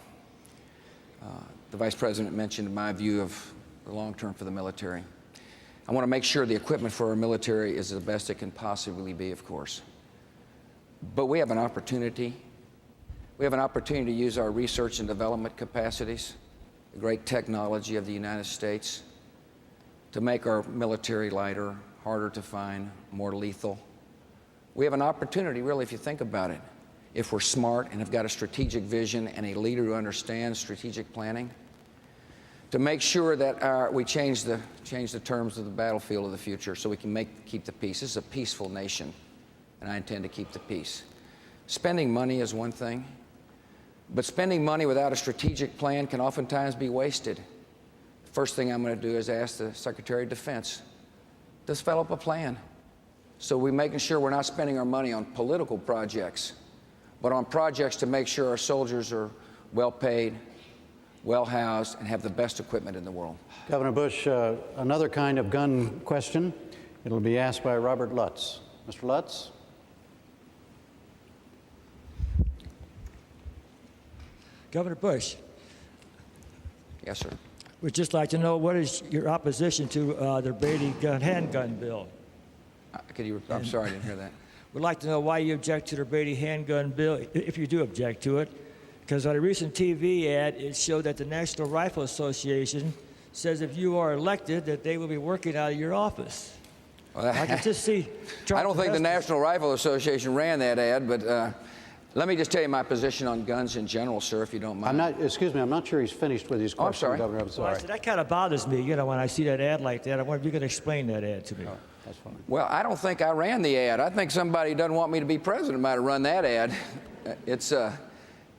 The Vice President mentioned my view of the long term for the military. I want to make sure the equipment for our military is the best it can possibly be, of course. But we have an opportunity. We have an opportunity to use our research and development capacities, the great technology of the United States, to make our military lighter, harder to find, more lethal. We have an opportunity, really, if you think about it, if we're smart and have got a strategic vision and a leader who understands strategic planning, to make sure that we change the terms of the battlefield of the future so we can keep the peace. This is a peaceful nation, and I intend to keep the peace. Spending money is one thing, but spending money without a strategic plan can oftentimes be wasted. First thing I'm going to do is ask the Secretary of Defense to develop a plan so we're making sure we're not spending our money on political projects, but on projects to make sure our soldiers are well paid, well housed, and have the best equipment in the world. Governor Bush, another kind of gun question. It'll be asked by Robert Lutz. Mr. Lutz? Governor Bush. Yes, sir. We'd just like to know what is your opposition to the Brady handgun bill? I'm sorry, I didn't hear that. We'd like to know why you object to the Brady handgun bill, if you do object to it. Because on a recent TV ad, it showed that the National Rifle Association says if you are elected, that they will be working out of your office. Well, I can just see. I don't think the National Rifle Association ran that ad, but let me just tell you my position on guns in general, sir, if you don't mind. Excuse me, I'm not sure he's finished with his question, I'm sorry. Governor. I'm sorry. Well, that kind of bothers me, when I see that ad like that. I wonder if you can explain that ad to me. Oh, that's fine. Well, I don't think I ran the ad. I think somebody who doesn't want me to be president might have run that ad.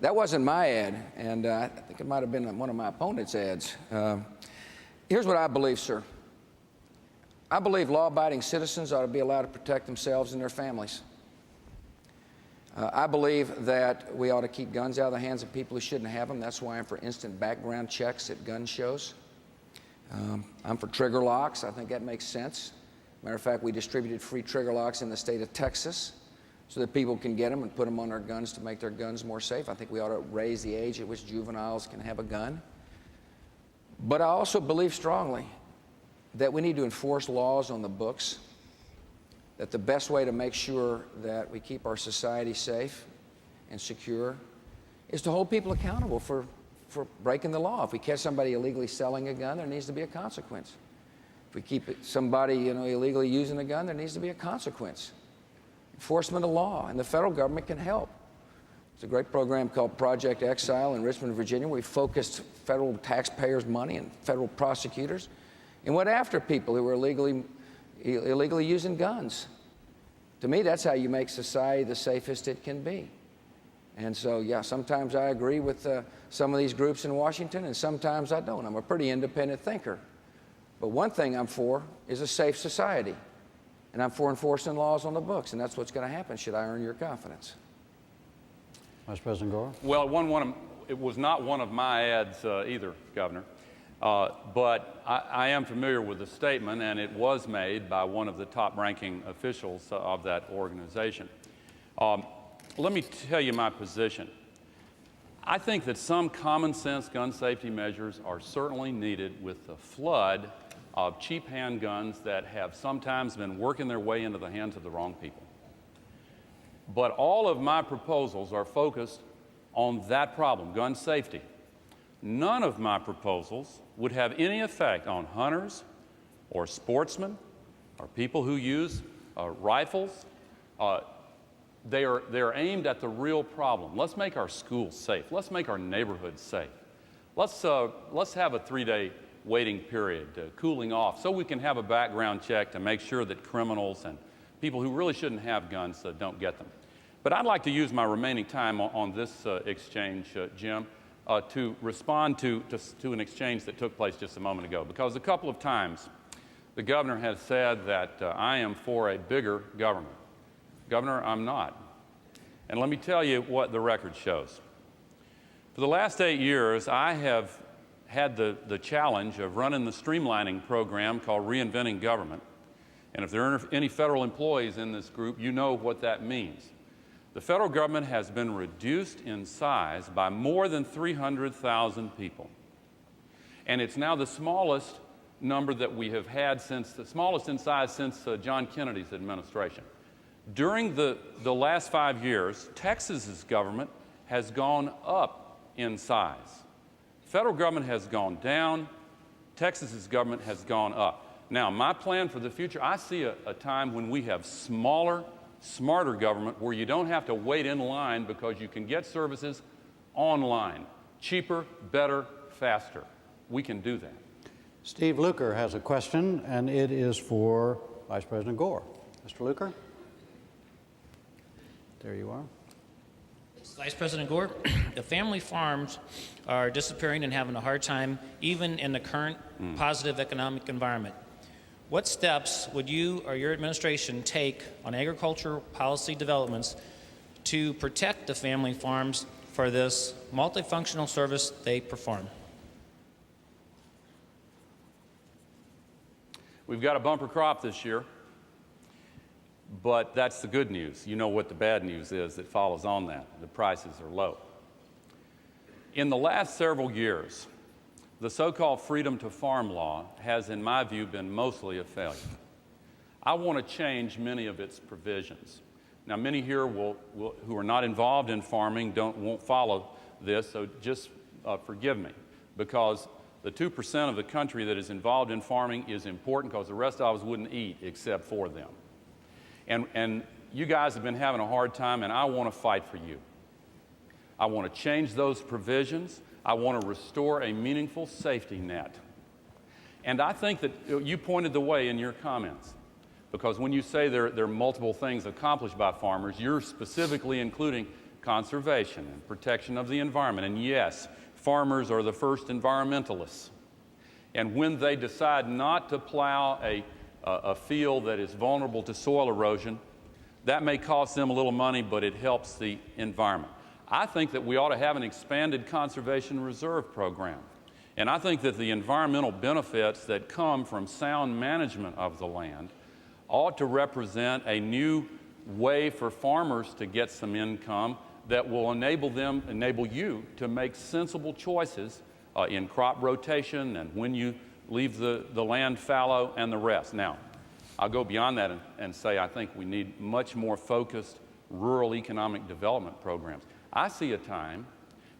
That wasn't my ad, and I think it might have been one of my opponent's ads. Here's what I believe, sir. I believe law-abiding citizens ought to be allowed to protect themselves and their families. I believe that we ought to keep guns out of the hands of people who shouldn't have them. That's why I'm for instant background checks at gun shows. I'm for trigger locks. I think that makes sense. Matter of fact, we distributed free trigger locks in the state of Texas so that people can get them and put them on their guns to make their guns more safe. I think we ought to raise the age at which juveniles can have a gun. But I also believe strongly that we need to enforce laws on the books, that the best way to make sure that we keep our society safe and secure is to hold people accountable for breaking the law. If we catch somebody illegally selling a gun, there needs to be a consequence. If we keep somebody illegally using a gun, there needs to be a consequence. Enforcement of law, and the federal government can help. There's a great program called Project Exile in Richmond, Virginia, where we focused federal taxpayers' money and federal prosecutors and went after people who were illegally using guns. To me, that's how you make society the safest it can be. And so, yeah, sometimes I agree with some of these groups in Washington, and sometimes I don't. I'm a pretty independent thinker. But one thing I'm for is a safe society. And I'm for enforcing laws on the books, and that's what's going to happen should I earn your confidence. Vice President Gore? Well, it was not one of my ads either, Governor. But I am familiar with the statement, and it was made by one of the top-ranking officials of that organization. Let me tell you my position. I think that some common-sense gun safety measures are certainly needed with the flood of cheap handguns that have sometimes been working their way into the hands of the wrong people. But all of my proposals are focused on that problem, gun safety. None of my proposals would have any effect on hunters or sportsmen or people who use rifles. They are aimed at the real problem. Let's make our schools safe. Let's make our neighborhoods safe. Let's have a 3-day waiting period, cooling off, so we can have a background check to make sure that criminals and people who really shouldn't have guns don't get them. But I'd like to use my remaining time on this exchange, Jim, to respond to an exchange that took place just a moment ago, because a couple of times the governor has said that I am for a bigger government. Governor, I'm not. And let me tell you what the record shows. For the last 8 years, I have had the challenge of running the streamlining program called Reinventing Government. And if there are any federal employees in this group, you know what that means. The federal government has been reduced in size by more than 300,000 people. And it's now the smallest number that we have had the smallest in size since John Kennedy's administration. During the last 5 years, Texas's government has gone up in size. Federal government has gone down. Texas's government has gone up. Now, my plan for the future, I see a time when we have smaller, smarter government where you don't have to wait in line because you can get services online. Cheaper, better, faster. We can do that. Steve Luker has a question, and it is for Vice President Gore. Mr. Luker? There you are. Vice President Gore, the family farms are disappearing and having a hard time, even in the current positive economic environment. What steps would you or your administration take on agriculture policy developments to protect the family farms for this multifunctional service they perform? We've got a bumper crop this year, but that's the good news. You know what the bad news is that follows on that. The prices are low. In the last several years, the so-called freedom to farm law has, in my view, been mostly a failure. I want to change many of its provisions. Now, many here who are not involved in farming won't follow this, so just forgive me, because the 2% of the country that is involved in farming is important because the rest of us wouldn't eat except for them. And you guys have been having a hard time, and I want to fight for you. I want to change those provisions. I want to restore a meaningful safety net. And I think that you pointed the way in your comments, because when you say there are multiple things accomplished by farmers, you're specifically including conservation and protection of the environment. And yes, farmers are the first environmentalists. And when they decide not to plow a field that is vulnerable to soil erosion, that may cost them a little money, but it helps the environment. I think that we ought to have an expanded conservation reserve program. And I think that the environmental benefits that come from sound management of the land ought to represent a new way for farmers to get some income that will enable you to make sensible choices in crop rotation and when you leave the land fallow and the rest. Now, I'll go beyond that and say I think we need much more focused rural economic development programs. I see a time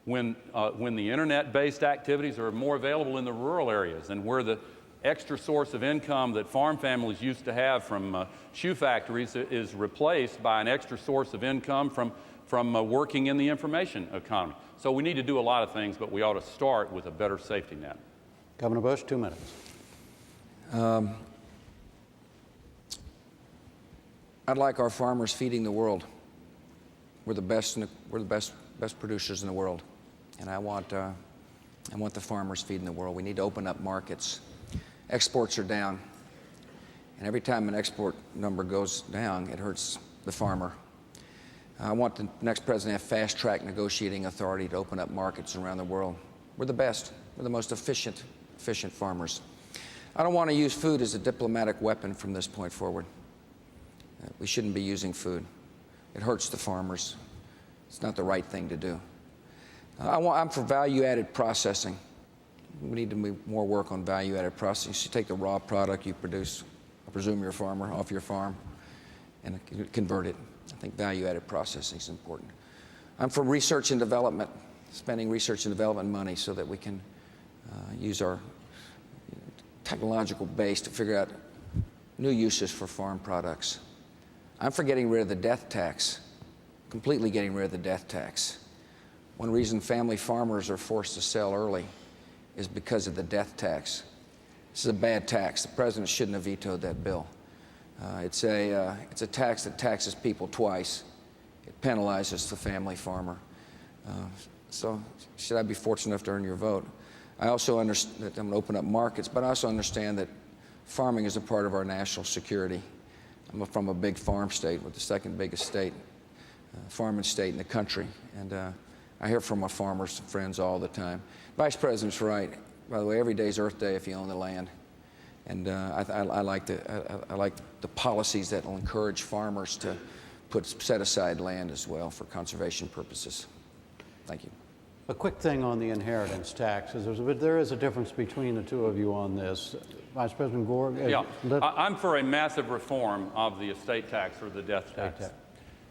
when the internet-based activities are more available in the rural areas and where the extra source of income that farm families used to have from shoe factories is replaced by an extra source of income from working in the information economy. So we need to do a lot of things, but we ought to start with a better safety net. Governor Bush, 2 minutes. I'd like our farmers feeding the world. We're the best, we're the best producers in the world, and I want the farmers feeding the world. We need to open up markets. Exports are down, and every time an export number goes down, it hurts the farmer. I want the next president to have fast-track negotiating authority to open up markets around the world. We're the best. We're the most efficient farmers. I don't want to use food as a diplomatic weapon from this point forward. We shouldn't be using food. It hurts the farmers. It's not the right thing to do. I'm for value-added processing. We need to do more work on value-added processing. You take the raw product you produce, I presume you're a farmer, off your farm, and convert it. I think value-added processing is important. I'm for research and development, spending research and development money so that we can use our technological base to figure out new uses for farm products. I'm for getting rid of the death tax, completely getting rid of the death tax. One reason family farmers are forced to sell early is because of the death tax. This is a bad tax. The president shouldn't have vetoed that bill. It's a tax that taxes people twice. It penalizes the family farmer. So should I be fortunate enough to earn your vote? I also understand that I'm going to open up markets, but I also understand that farming is a part of our national security. I'm from a big farm state, with the second biggest state, farming state in the country, and I hear from my farmers friends all the time. Vice President's right. By the way, every day's Earth Day if you own the land, and I like the policies that will encourage farmers to set aside land as well for conservation purposes. Thank you. A quick thing on the inheritance tax. There is a difference between the two of you on this. Vice President Gore? Yeah, I'm for a massive reform of the estate tax or the death tax.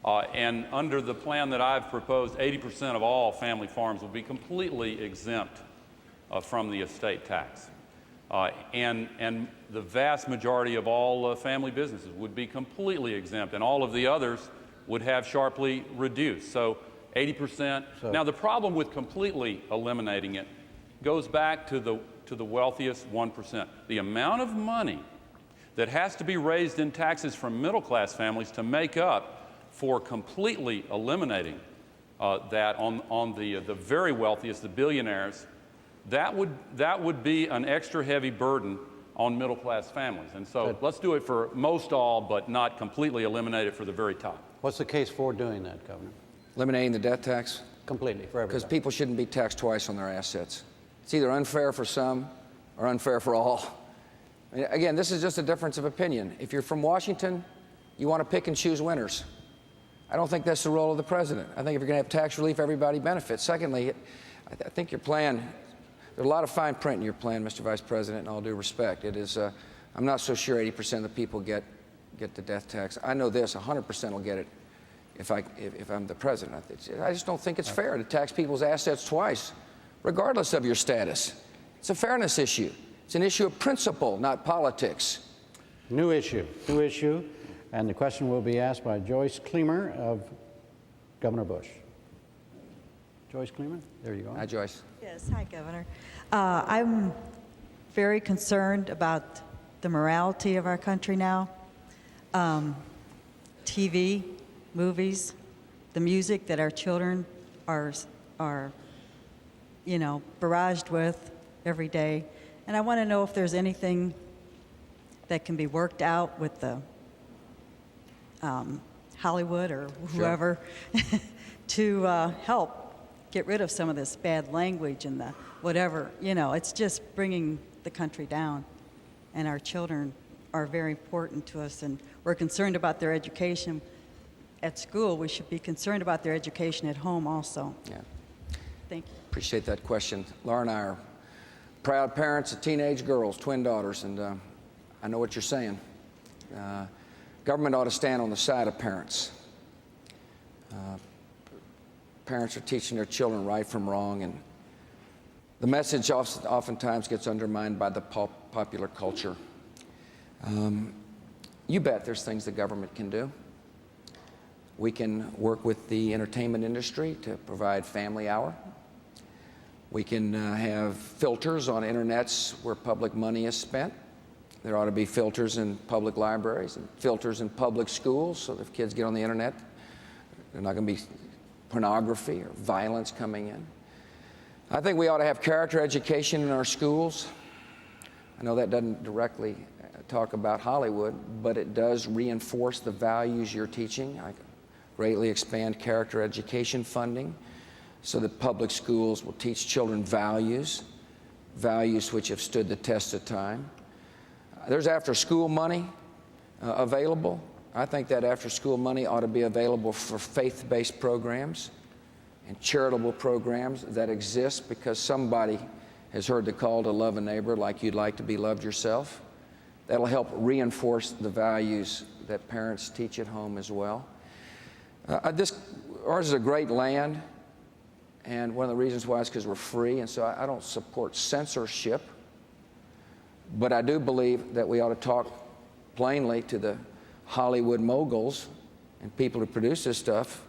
And under the plan that I've proposed, 80% of all family farms will be completely exempt from the estate tax. And the vast majority of all family businesses would be completely exempt, and all of the others would have sharply reduced. So 80%. Now, the problem with completely eliminating it goes back to the wealthiest 1%. The amount of money that has to be raised in taxes from middle-class families to make up for completely eliminating that on the very wealthiest, the billionaires, that would be an extra heavy burden on middle-class families. And so let's do it for most all, but not completely eliminate it for the very top. What's the case for doing that, Governor? Eliminating the death tax? Completely, for everybody. Because people shouldn't be taxed twice on their assets. It's either unfair for some or unfair for all. I mean, again, this is just a difference of opinion. If you're from Washington, you want to pick and choose winners. I don't think that's the role of the president. I think if you're going to have tax relief, everybody benefits. Secondly, I think your plan, there's a lot of fine print in your plan, Mr. Vice President, in all due respect. It is, I'm not so sure 80% of the people get the death tax. I know this, 100% will get it if I'm the president. I just don't think it's fair to tax people's assets twice, regardless of your status. It's a fairness issue. It's an issue of principle, not politics. New issue. And the question will be asked by Joyce Cleamer of Governor Bush. Joyce Cleamer, there you go. Hi, Joyce. Yes, hi, Governor. I'm very concerned about the morality of our country now. TV, movies, the music that our children are barraged with every day. And I want to know if there's anything that can be worked out with the Hollywood or whoever to help get rid of some of this bad language and the whatever. It's just bringing the country down. And our children are very important to us, and we're concerned about their education at school. We should be concerned about their education at home also. Yeah. Thank you. Appreciate that question. Laura and I are proud parents of teenage girls, twin daughters, and I know what you're saying. Government ought to stand on the side of parents. Parents are teaching their children right from wrong, and the message oftentimes gets undermined by the popular culture. You bet there's things the government can do. We can work with the entertainment industry to provide family hour. We can have filters on internets where public money is spent. there ought to be filters in public libraries and filters in public schools so that if kids get on the internet, there's not going to be pornography or violence coming in. I think we ought to have character education in our schools. I know that doesn't directly talk about Hollywood, but it does reinforce the values you're teaching. I greatly expand character education funding so that public schools will teach children values which have stood the test of time. There's after-school money available. I think that after-school money ought to be available for faith-based programs and charitable programs that exist because somebody has heard the call to love a neighbor like you'd like to be loved yourself. That'll help reinforce the values that parents teach at home as well. Ours is a great land, and one of the reasons why is because we're free, and so I don't support censorship. But I do believe that we ought to talk plainly to the Hollywood moguls and people who produce this stuff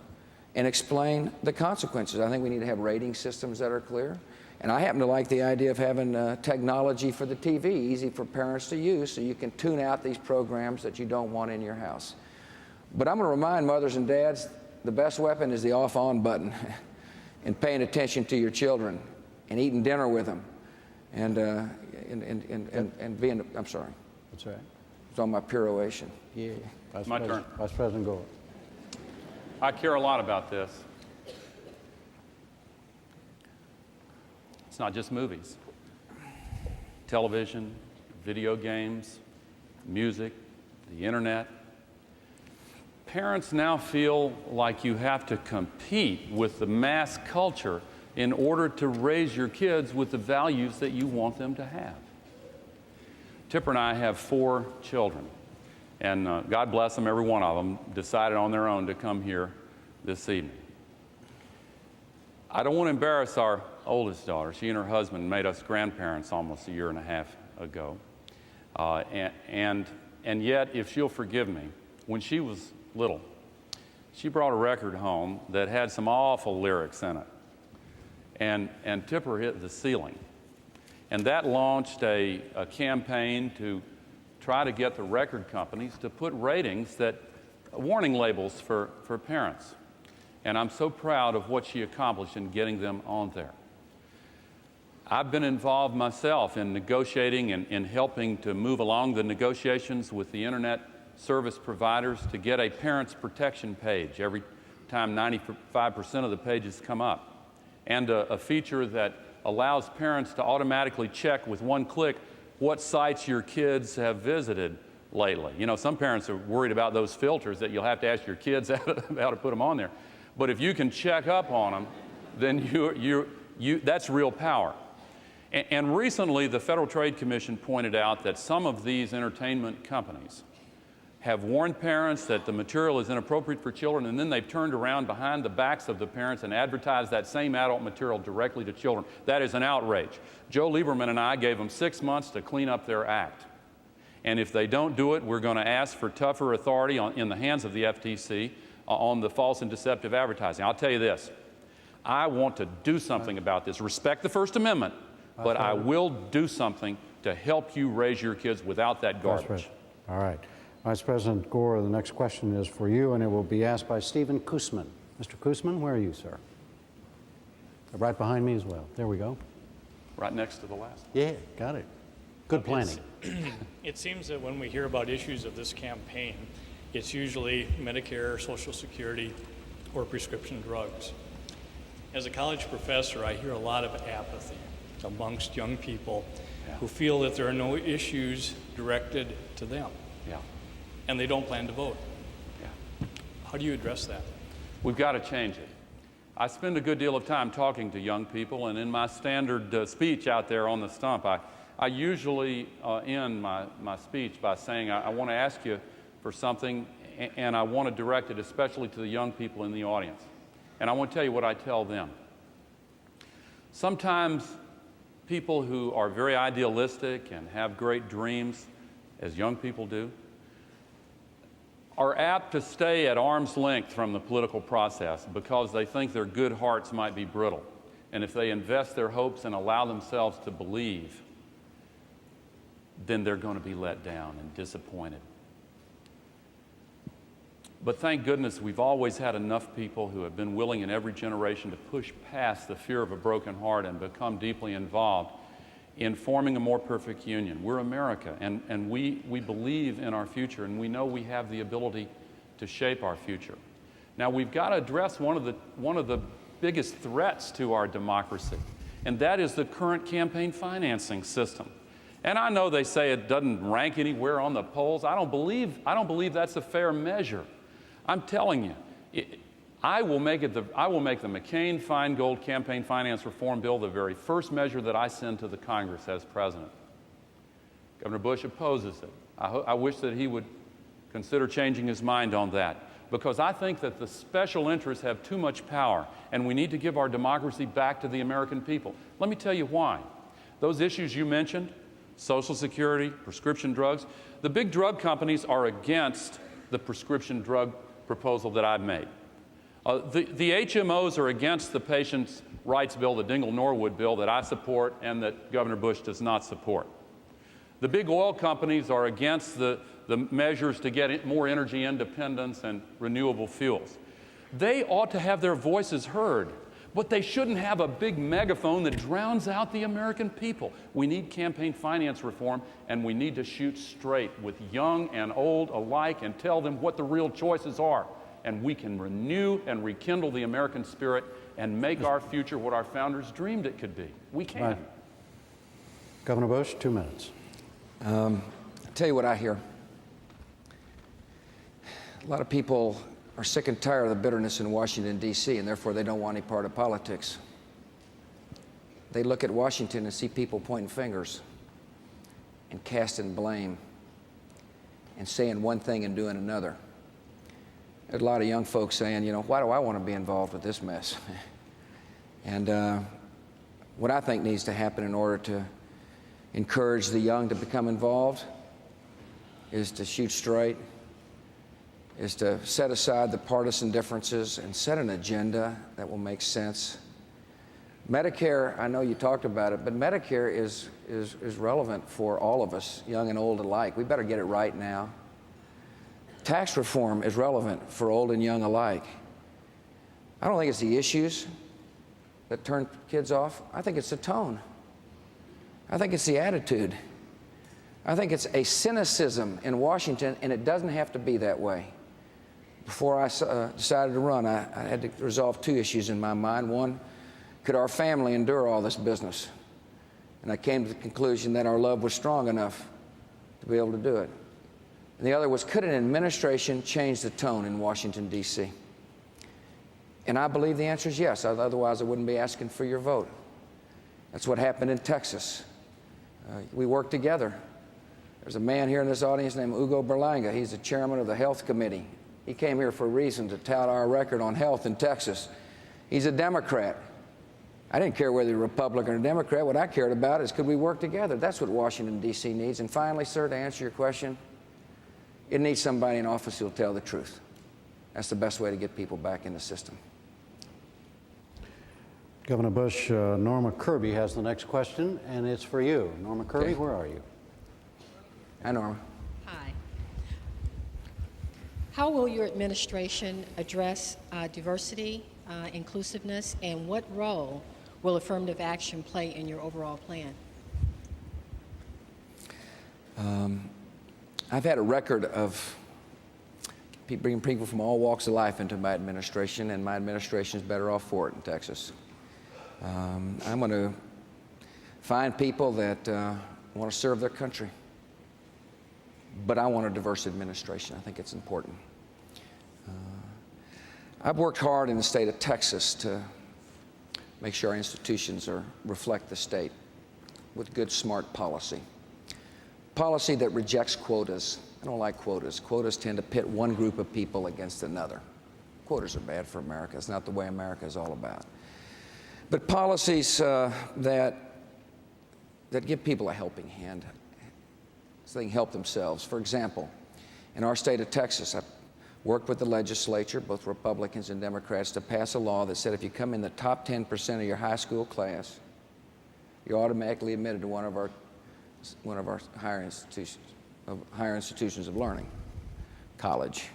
and explain the consequences. I think we need to have rating systems that are clear. And I happen to like the idea of having technology for the TV, easy for parents to use, so you can tune out these programs that you don't want in your house. But I'm going to remind mothers and dads, the best weapon is the off-on button and paying attention to your children and eating dinner with them. And being, I'm sorry. That's right. It's on my peroration. Yeah. My turn. Vice President Gore. I care a lot about this. It's not just movies. Television, video games, music, the internet. Parents now feel like you have to compete with the mass culture in order to raise your kids with the values that you want them to have. Tipper and I have 4 children, and God bless them, every one of them decided on their own to come here this evening. I don't want to embarrass our oldest daughter. She and her husband made us grandparents almost a year and a half ago. And yet, if she'll forgive me, when she was little, she brought a record home that had some awful lyrics in it. And Tipper hit the ceiling. And that launched a campaign to try to get the record companies to put ratings warning labels for parents. And I'm so proud of what she accomplished in getting them on there. I've been involved myself in negotiating and in helping to move along the negotiations with the internet service providers to get a parents protection page every time 95% of the pages come up, and a feature that allows parents to automatically check with one click what sites your kids have visited lately. You know, some parents are worried about those filters that you'll have to ask your kids how to put them on there. But if you can check up on them, then that's real power. And recently, the Federal Trade Commission pointed out that some of these entertainment companies have warned parents that the material is inappropriate for children, and then they've turned around behind the backs of the parents and advertised that same adult material directly to children. That is an outrage. Joe Lieberman and I gave them 6 months to clean up their act. And if they don't do it, we're going to ask for tougher authority in the hands of the FTC on the false and deceptive advertising. I'll tell you this. I want to do something about this. Respect the First Amendment, but I will do something to help you raise your kids without that garbage. All right. Vice President Gore, the next question is for you, and it will be asked by Stephen Koosman. Mr. Koosman, where are you, sir? Right behind me as well. There we go. Right next to the last. Yeah, got it. Good planning. It seems that when we hear about issues of this campaign, it's usually Medicare, Social Security, or prescription drugs. As a college professor, I hear a lot of apathy amongst young people who feel that there are no issues directed to them. Yeah. And they don't plan to vote. Yeah. How do you address that? We've got to change it. I spend a good deal of time talking to young people, and in my standard speech out there on the stump, I usually end my speech by saying, I want to ask you for something, and I want to direct it especially to the young people in the audience. And I want to tell you what I tell them. Sometimes people who are very idealistic and have great dreams, as young people do, are apt to stay at arm's length from the political process because they think their good hearts might be brittle. And if they invest their hopes and allow themselves to believe then they're going to be let down and disappointed. But thank goodness we've always had enough people who have been willing in every generation to push past the fear of a broken heart and become deeply involved in forming a more perfect union. We're America, and we believe in our future, and we know we have the ability to shape our future. Now, we've got to address one of the biggest threats to our democracy, and that is the current campaign financing system. And I know they say it doesn't rank anywhere on the polls. I don't believe that's a fair measure. I'm telling you, I will make the McCain-Feingold campaign finance reform bill the very first measure that I send to the Congress as president. Governor Bush opposes it. I wish that he would consider changing his mind on that, because I think that the special interests have too much power, and we need to give our democracy back to the American people. Let me tell you why. Those issues you mentioned, Social Security, prescription drugs, the big drug companies are against the prescription drug proposal that I've made. The HMOs are against the patients' rights bill, the Dingell-Norwood bill that I support and that Governor Bush does not support. The big oil companies are against the measures to get more energy independence and renewable fuels. They ought to have their voices heard, but they shouldn't have a big megaphone that drowns out the American people. We need campaign finance reform, and we need to shoot straight with young and old alike and tell them what the real choices are. And we can renew and rekindle the American spirit and make our future what our founders dreamed it could be. We can. Right. Governor Bush, 2 minutes. I'll tell you what I hear. A lot of people are sick and tired of the bitterness in Washington, D.C., and therefore they don't want any part of politics. They look at Washington and see people pointing fingers and casting blame and saying one thing and doing another. There's a lot of young folks saying, you know, why do I want to be involved with this mess? And what I think needs to happen in order to encourage the young to become involved is to shoot straight, is to set aside the partisan differences and set an agenda that will make sense. Medicare, I know you talked about it, but Medicare is relevant for all of us, young and old alike. We better get it right now. Tax reform is relevant for old and young alike. I don't think it's the issues that turn kids off. I think it's the tone. I think it's the attitude. I think it's a cynicism in Washington, and it doesn't have to be that way. Before I decided to run, I had to resolve 2 issues in my mind. One, could our family endure all this business? And I came to the conclusion that our love was strong enough to be able to do it. And the other was, could an administration change the tone in Washington, D.C.? And I believe the answer is yes. Otherwise, I wouldn't be asking for your vote. That's what happened in Texas. We worked together. There's a man here in this audience named Hugo Berlanga. He's the chairman of the Health Committee. He came here for a reason, to tout our record on health in Texas. He's a Democrat. I didn't care whether you're a Republican or a Democrat. What I cared about is, could we work together? That's what Washington, D.C. needs. And finally, sir, to answer your question, it needs somebody in office who will tell the truth. That's the best way to get people back in the system. Governor Bush, Norma Kirby has the next question, and it's for you. Norma Kirby, Okay. where are you? Hi, Norma. Hi. How will your administration address diversity, inclusiveness, and what role will affirmative action play in your overall plan? I've had a record of bringing people from all walks of life into my administration, and my administration is better off for it in Texas. I'm going to find people that want to serve their country, but I want a diverse administration. I think it's important. I've worked hard in the state of Texas to make sure our institutions reflect the state with good, smart policy. Policy that rejects quotas. I don't like quotas. Quotas tend to pit one group of people against another. Quotas are bad for America. It's not the way America is all about. But policies that give people a helping hand so they can help themselves. For example, in our state of Texas, I worked with the legislature, both Republicans and Democrats, to pass a law that said if you come in the top 10% of your high school class, you're automatically admitted to one of our one of our higher institutions of learning, college.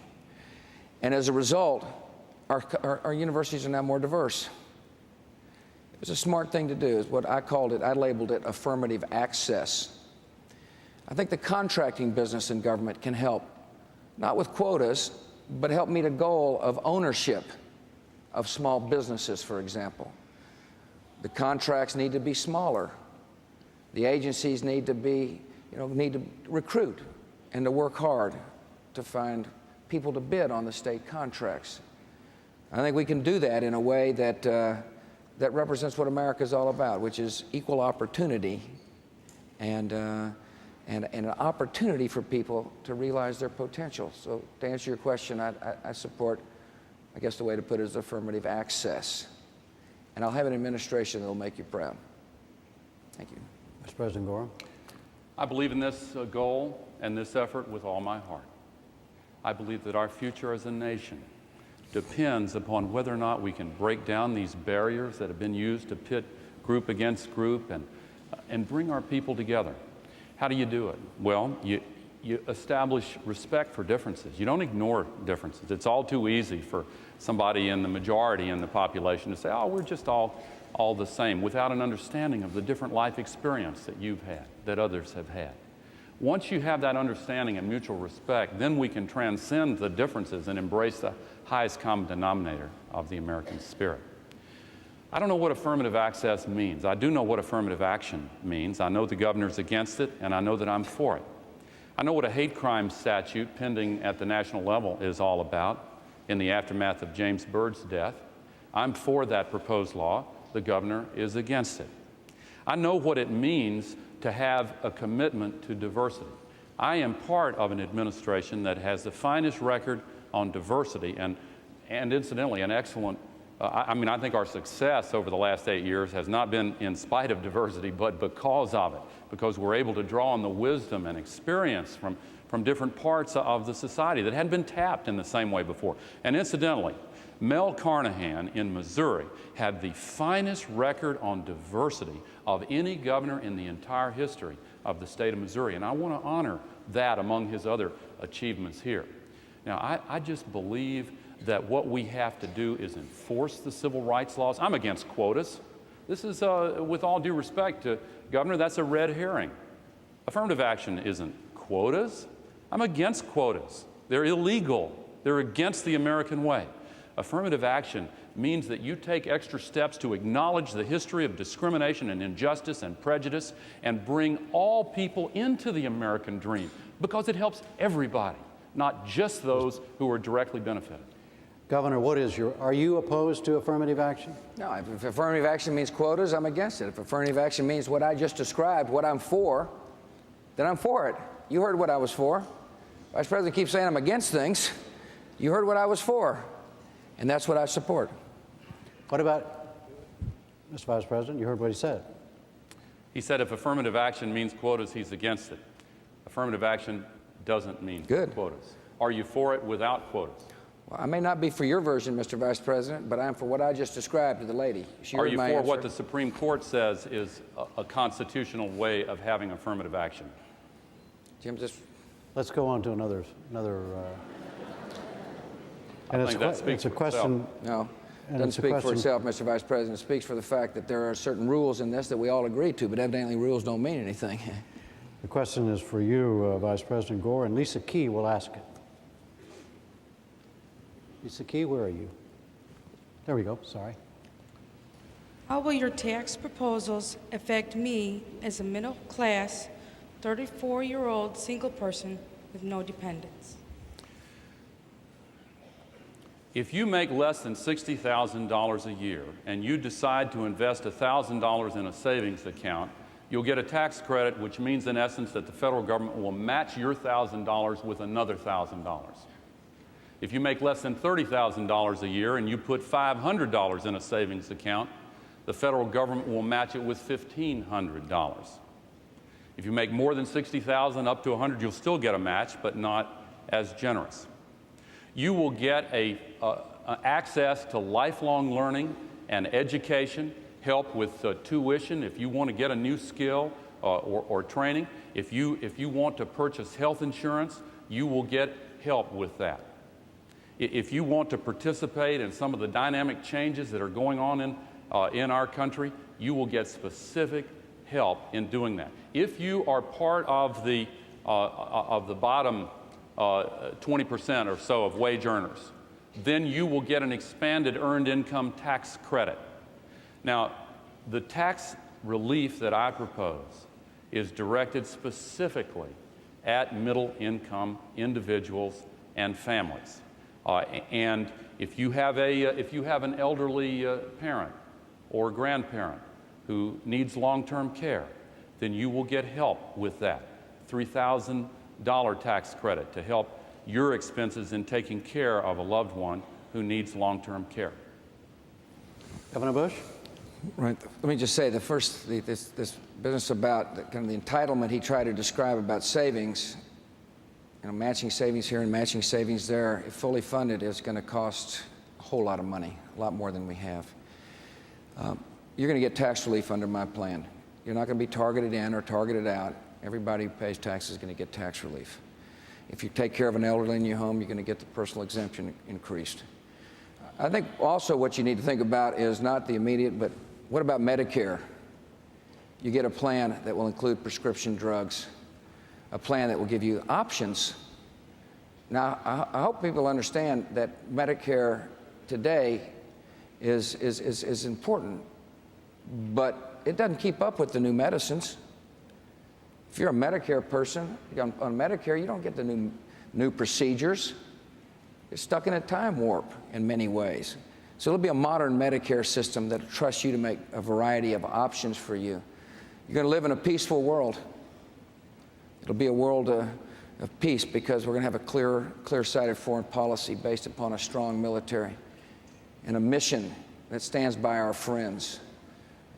And as a result, our universities are now more diverse. It was a smart thing to do, is what I called it. I labeled it affirmative access. I think the contracting business in government can help, not with quotas, but help meet a goal of ownership of small businesses, for example. The contracts need to be smaller. The agencies need to recruit and to work hard to find people to bid on the state contracts. I think we can do that in a way that that represents what America is all about, which is equal opportunity and an opportunity for people to realize their potential. So to answer your question, I support, I guess the way to put it is affirmative access. And I'll have an administration that will make you proud. Thank you. Vice President Gore. I believe in this goal and this effort with all my heart. I believe that our future as a nation depends upon whether or not we can break down these barriers that have been used to pit group against group and bring our people together. How do you do it? Well, you establish respect for differences. You don't ignore differences. It's all too easy for somebody in the majority in the population to say, oh, we're just all the same, without an understanding of the different life experience that you've had, that others have had. Once you have that understanding and mutual respect, then we can transcend the differences and embrace the highest common denominator of the American spirit. I don't know what affirmative access means. I do know what affirmative action means. I know the governor's against it, and I know that I'm for it. I know what a hate crime statute pending at the national level is all about in the aftermath of James Byrd's death. I'm for that proposed law. The governor is against it. I know what it means to have a commitment to diversity. I am part of an administration that has the finest record on diversity and incidentally, an excellent, I think our success over the last 8 years has not been in spite of diversity, but because of it, because we're able to draw on the wisdom and experience from different parts of the society that hadn't been tapped in the same way before. And incidentally, Mel Carnahan in Missouri had the finest record on diversity of any governor in the entire history of the state of Missouri, and I want to honor that among his other achievements here. Now, I just believe that what we have to do is enforce the civil rights laws. I'm against quotas. This is, with all due respect to Governor, that's a red herring. Affirmative action isn't quotas. I'm against quotas. They're illegal. They're against the American way. Affirmative action means that you take extra steps to acknowledge the history of discrimination and injustice and prejudice and bring all people into the American dream because it helps everybody, not just those who are directly benefited. Governor, are you opposed to affirmative action? No, if affirmative action means quotas, I'm against it. If affirmative action means what I just described, what I'm for, then I'm for it. You heard what I was for. Vice President keeps saying I'm against things. You heard what I was for. And that's what I support. What about, Mr. Vice President, you heard what he said. He said if affirmative action means quotas, he's against it. Affirmative action doesn't mean quotas. Are you for it without quotas? Well, I may not be for your version, Mr. Vice President, but I'm for what I just described to the lady. Are you for what the Supreme Court says is a constitutional way of having affirmative action? Jim, let's go on to another. And it's a question. No, it doesn't speak for itself, Mr. Vice President. It speaks for the fact that there are certain rules in this that we all agree to, but evidently rules don't mean anything. The question is for you, Vice President Gore, and Lisa Key will ask it. Lisa Key, where are you? There we go, sorry. How will your tax proposals affect me as a middle-class, 34-year-old single person with no dependents? If you make less than $60,000 a year and you decide to invest $1,000 in a savings account, you'll get a tax credit, which means in essence that the federal government will match your $1,000 with another $1,000. If you make less than $30,000 a year and you put $500 in a savings account, the federal government will match it with $1,500. If you make more than $60,000 up to $100,000, you'll still get a match, but not as generous. You will get access to lifelong learning and education, help with tuition if you want to get a new skill or training. If you want to purchase health insurance, you will get help with that. If you want to participate in some of the dynamic changes that are going on in our country, you will get specific help in doing that. If you are part of the bottom 20% or so of wage earners, then you will get an expanded earned income tax credit. Now, the tax relief that I propose is directed specifically at middle income individuals and families. And if you have an elderly parent or grandparent who needs long-term care, then you will get help with that. $3,000 tax credit to help your expenses in taking care of a loved one who needs long-term care. Governor Bush? Right. Let me just say, this business about kind of the entitlement he tried to describe about savings, matching savings here and matching savings there, if fully funded, is going to cost a whole lot of money, a lot more than we have. You're going to get tax relief under my plan. You're not going to be targeted in or targeted out. Everybody who pays taxes is going to get tax relief. If you take care of an elderly in your home, you're going to get the personal exemption increased. I think also what you need to think about is not the immediate, but what about Medicare? You get a plan that will include prescription drugs, a plan that will give you options. Now, I hope people understand that Medicare today is important, but it doesn't keep up with the new medicines. If you're a Medicare person, on Medicare, you don't get the new procedures. You're stuck in a time warp in many ways. So it'll be a modern Medicare system that trusts you to make a variety of options for you. You're going to live in a peaceful world. It'll be a world of peace because we're going to have a clear-sighted foreign policy based upon a strong military and a mission that stands by our friends,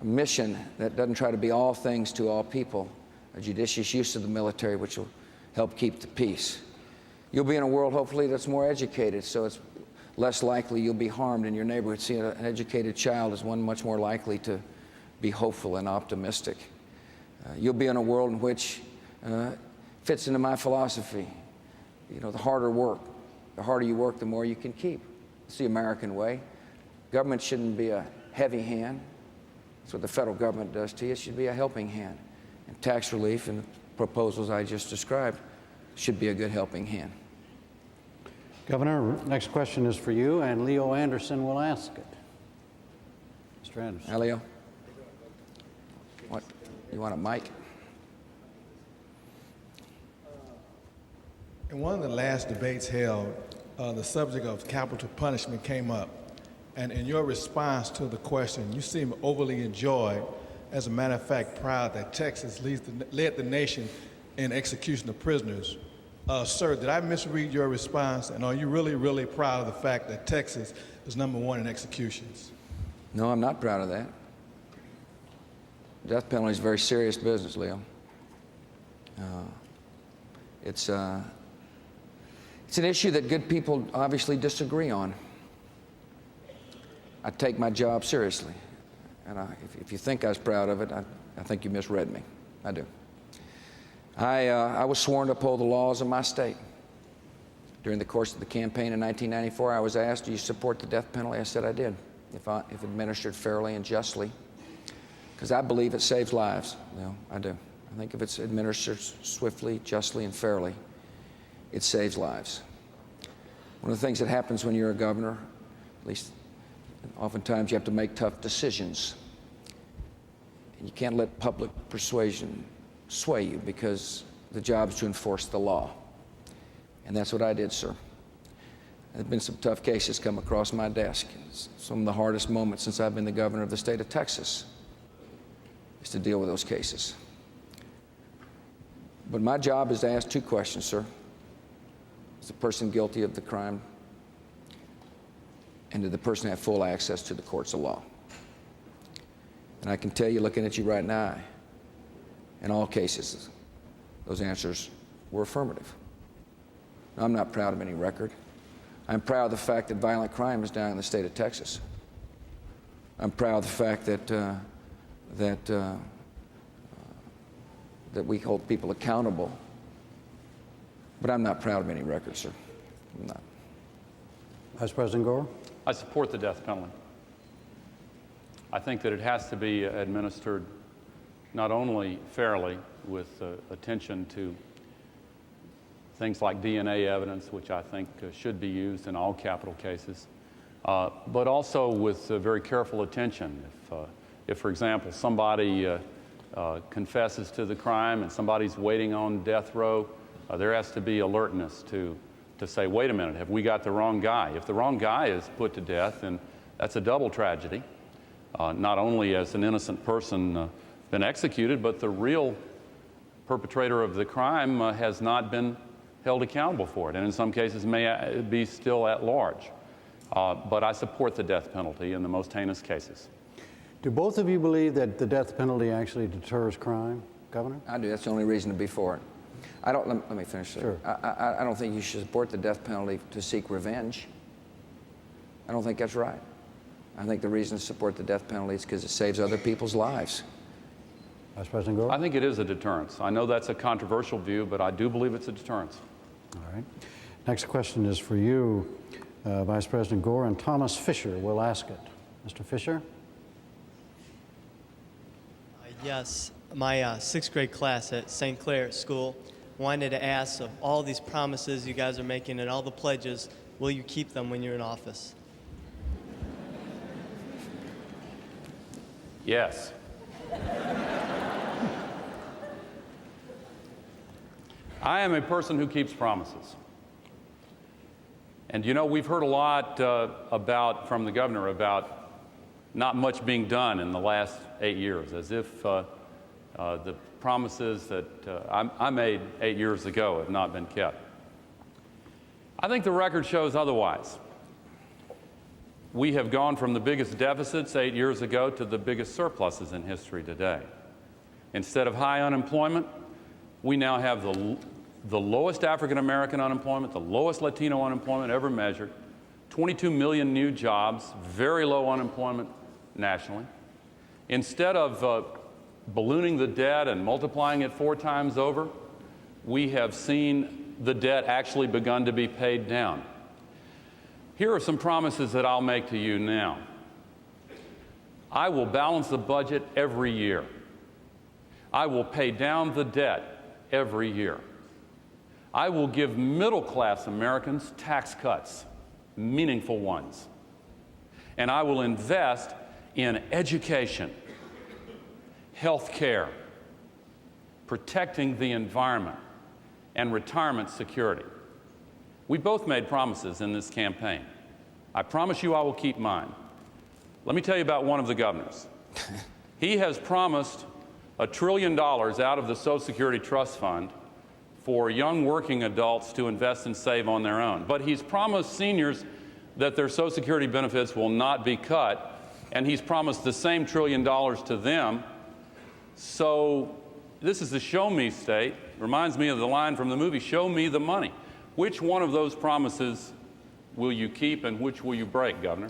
a mission that doesn't try to be all things to all people, a judicious use of the military which will help keep the peace. You'll be in a world, hopefully, that's more educated, so it's less likely you'll be harmed in your neighborhood. See, an educated child is one much more likely to be hopeful and optimistic. You'll be in a world in which fits into my philosophy. The harder you work, the more you can keep. It's the American way. Government shouldn't be a heavy hand. That's what the federal government does to you. It should be a helping hand. And tax relief and the proposals I just described should be a good helping hand. Governor, next question is for you, and Leo Anderson will ask it. Mr. Anderson. Hi, Leo. What? You want a mic? In one of the last debates held, the subject of capital punishment came up. And in your response to the question, you seem overly enjoyed, as a matter of fact, proud that Texas led the nation in execution of prisoners. Sir, did I misread your response? And are you really, really proud of the fact that Texas is #1 in executions? No, I'm not proud of that. Death penalty is very serious business, Leo. It's an issue that good people obviously disagree on. I take my job seriously. And if you think I was proud of it, I think you misread me. I do. I was sworn to uphold the laws of my state. During the course of the campaign in 1994, I was asked, do you support the death penalty? I said I did, if administered fairly and justly, because I believe it saves lives. I do. I think if it's administered swiftly, justly, and fairly, it saves lives. One of the things that happens when you're a governor, at least oftentimes you have to make tough decisions. And you can't let public persuasion sway you because the job is to enforce the law. And that's what I did, sir. There have been some tough cases come across my desk. Some of the hardest moments since I've been the governor of the state of Texas is to deal with those cases. But my job is to ask two questions, sir. Is the person guilty of the crime? And did the person have full access to the courts of law? And I can tell you, looking at you right now, in all cases, those answers were affirmative. Now, I'm not proud of any record. I'm proud of the fact that violent crime is down in the state of Texas. I'm proud of the fact that that we hold people accountable. But I'm not proud of any record, sir. I'm not. Vice President Gore? I support the death penalty. I think that it has to be administered not only fairly with attention to things like DNA evidence, which I think should be used in all capital cases, but also with very careful attention. If, for example, somebody confesses to the crime and somebody's waiting on death row, there has to be alertness to say, wait a minute, have we got the wrong guy? If the wrong guy is put to death, then that's a double tragedy. Not only has an innocent person been executed, but the real perpetrator of the crime has not been held accountable for it, and in some cases may be still at large. But I support the death penalty in the most heinous cases. Do both of you believe that the death penalty actually deters crime, Governor? I do. That's the only reason to be for it. I don't. Let me finish. Sir. Sure. I don't think you should support the death penalty to seek revenge. I don't think that's right. I think the reason to support the death penalty is because it saves other people's lives. Vice President Gore? I think it is a deterrence. I know that's a controversial view, but I do believe it's a deterrence. All right. Next question is for you, Vice President Gore, and Thomas Fisher will ask it. Mr. Fisher? Yes, my sixth grade class at St. Clair School wanted to ask, of all these promises you guys are making and all the pledges, will you keep them when you're in office? Yes. I am a person who keeps promises. And you know, we've heard a lot from the governor about not much being done in the last 8 years, as if the promises that I made 8 years ago have not been kept. I think the record shows otherwise. We have gone from the biggest deficits 8 years ago to the biggest surpluses in history today. Instead of high unemployment, we now have the lowest African American unemployment, the lowest Latino unemployment ever measured, 22 million new jobs, very low unemployment nationally. Instead of ballooning the debt and multiplying it 4 times over, we have seen the debt actually begun to be paid down. Here are some promises that I'll make to you now. I will balance the budget every year. I will pay down the debt every year. I will give middle-class Americans tax cuts, meaningful ones. And I will invest in education, health care, protecting the environment, and retirement security. We both made promises in this campaign. I promise you I will keep mine. Let me tell you about one of the governors. He has promised $1 trillion out of the Social Security Trust Fund for young working adults to invest and save on their own. But he's promised seniors that their Social Security benefits will not be cut, and he's promised the same $1 trillion to them. So this is the show me state. Reminds me of the line from the movie, Show Me the Money. Which one of those promises will you keep and which will you break, Governor?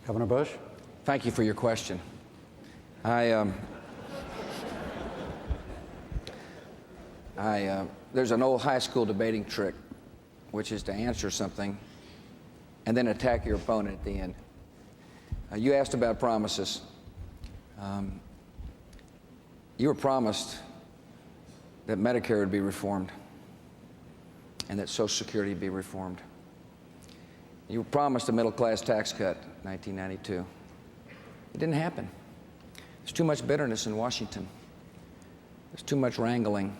Governor Bush? Thank you for your question. There's an old high school debating trick, which is to answer something and then attack your opponent at the end. You asked about promises. You were promised that Medicare would be reformed and that Social Security would be reformed. You were promised a middle-class tax cut in 1992. It didn't happen. There's too much bitterness in Washington. There's too much wrangling.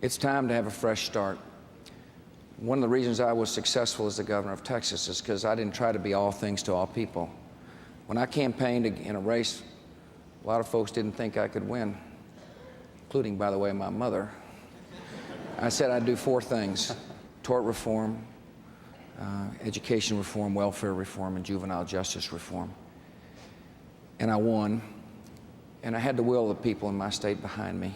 It's time to have a fresh start. One of the reasons I was successful as the governor of Texas is because I didn't try to be all things to all people. When I campaigned in a race, a lot of folks didn't think I could win, including, by the way, my mother. I said I'd do 4 things: tort reform, education reform, welfare reform, and juvenile justice reform. And I won, and I had the will of the people in my state behind me.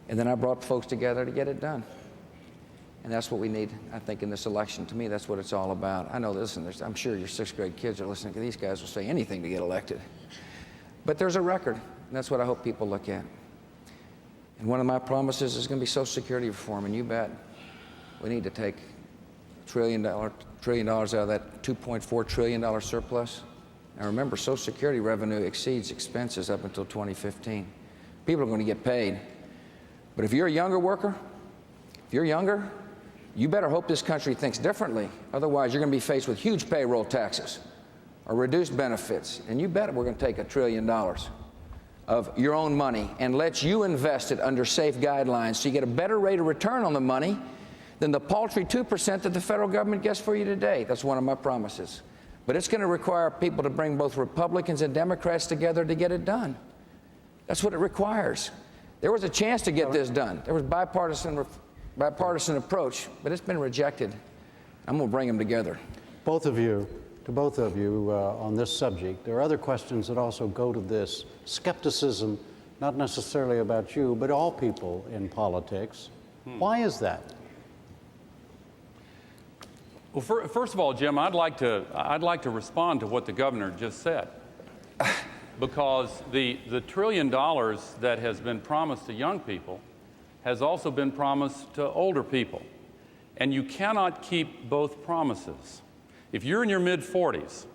And then I brought folks together to get it done. And that's what we need, I think, in this election. To me, that's what it's all about. I know, listen, I'm sure your 6th grade kids are listening to these guys will say anything to get elected. But there's a record, and that's what I hope people look at. And one of my promises is going to be Social Security reform, and you bet we need to take trillion dollars out of that $2.4 trillion surplus. And remember, Social Security revenue exceeds expenses up until 2015. People are going to get paid. But if you're a younger worker, if you're younger, you better hope this country thinks differently. Otherwise, you're going to be faced with huge payroll taxes or reduced benefits. And you bet we're going to take $1 trillion of your own money and let you invest it under safe guidelines so you get a better rate of return on the money than the paltry 2% that the federal government gets for you today. That's one of my promises. But it's going to require people to bring both Republicans and Democrats together to get it done. That's what it requires. There was a chance to get this done. There was bipartisan approach, but it's been rejected. I'm going to bring them together. Both of you, on this subject, there are other questions that also go to this skepticism, not necessarily about you, but all people in politics. Why is that? Well, first of all, Jim, I'd like to respond to what the governor just said, because the $1 trillion that has been promised to young people has also been promised to older people, and you cannot keep both promises. If you're in your mid-40s,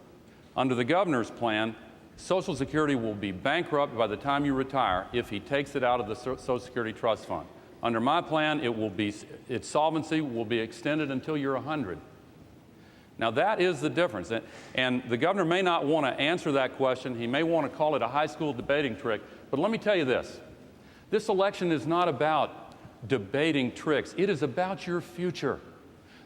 under the governor's plan, Social Security will be bankrupt by the time you retire if he takes it out of the Social Security Trust Fund. Under my plan, its solvency will be extended until you're 100. Now, that is the difference. And the governor may not want to answer that question. He may want to call it a high school debating trick. But let me tell you this. This election is not about debating tricks. It is about your future.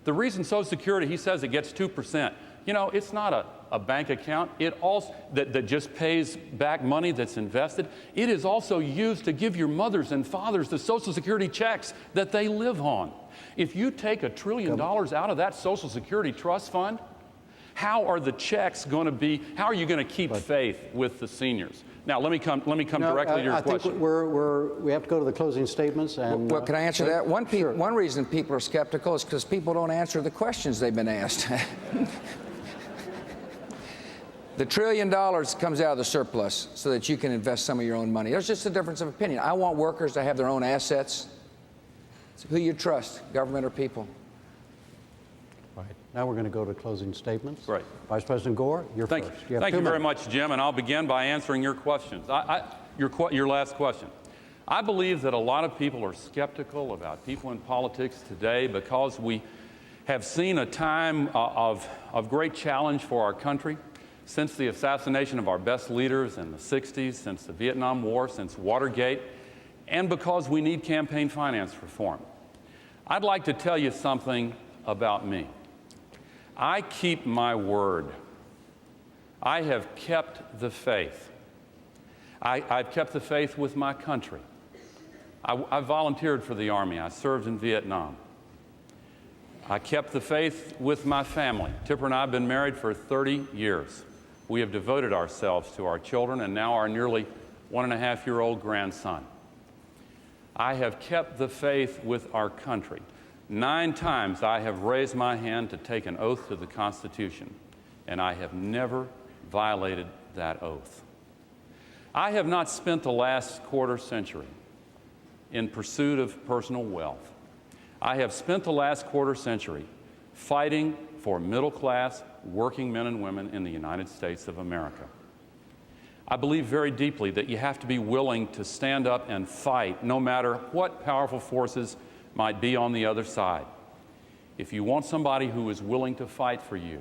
The reason Social Security, he says it gets 2%. You know, it's not a bank account that just pays back money that's invested. It is also used to give your mothers and fathers the Social Security checks that they live on. If you take $1 trillion out of that Social Security Trust Fund, how are the checks going to be, how are you going to keep faith with the seniors? Now, let me come directly to your question. I think we have to go to the closing statements. And, well, can I answer that? One reason people are skeptical is because people don't answer the questions they've been asked. The $1 trillion comes out of the surplus so that you can invest some of your own money. There's just a difference of opinion. I want workers to have their own assets. So who you trust, government or people? Right. Now we're going to go to closing statements. Right. Vice President Gore, you're first. Thank you very much, Jim, and I'll begin by answering your questions. Your last question. I believe that a lot of people are skeptical about people in politics today because we have seen a time of great challenge for our country since the assassination of our best leaders in the 60s, since the Vietnam War, since Watergate, and because we need campaign finance reform. I'd like to tell you something about me. I keep my word. I have kept the faith. I've kept the faith with my country. I volunteered for the Army. I served in Vietnam. I kept the faith with my family. Tipper and I have been married for 30 years. We have devoted ourselves to our children and now our nearly 1.5-year-old grandson. I have kept the faith with our country. 9 times I have raised my hand to take an oath to the Constitution, and I have never violated that oath. I have not spent the last quarter century in pursuit of personal wealth. I have spent the last quarter century fighting for middle-class working men and women in the United States of America. I believe very deeply that you have to be willing to stand up and fight no matter what powerful forces might be on the other side. If you want somebody who is willing to fight for you,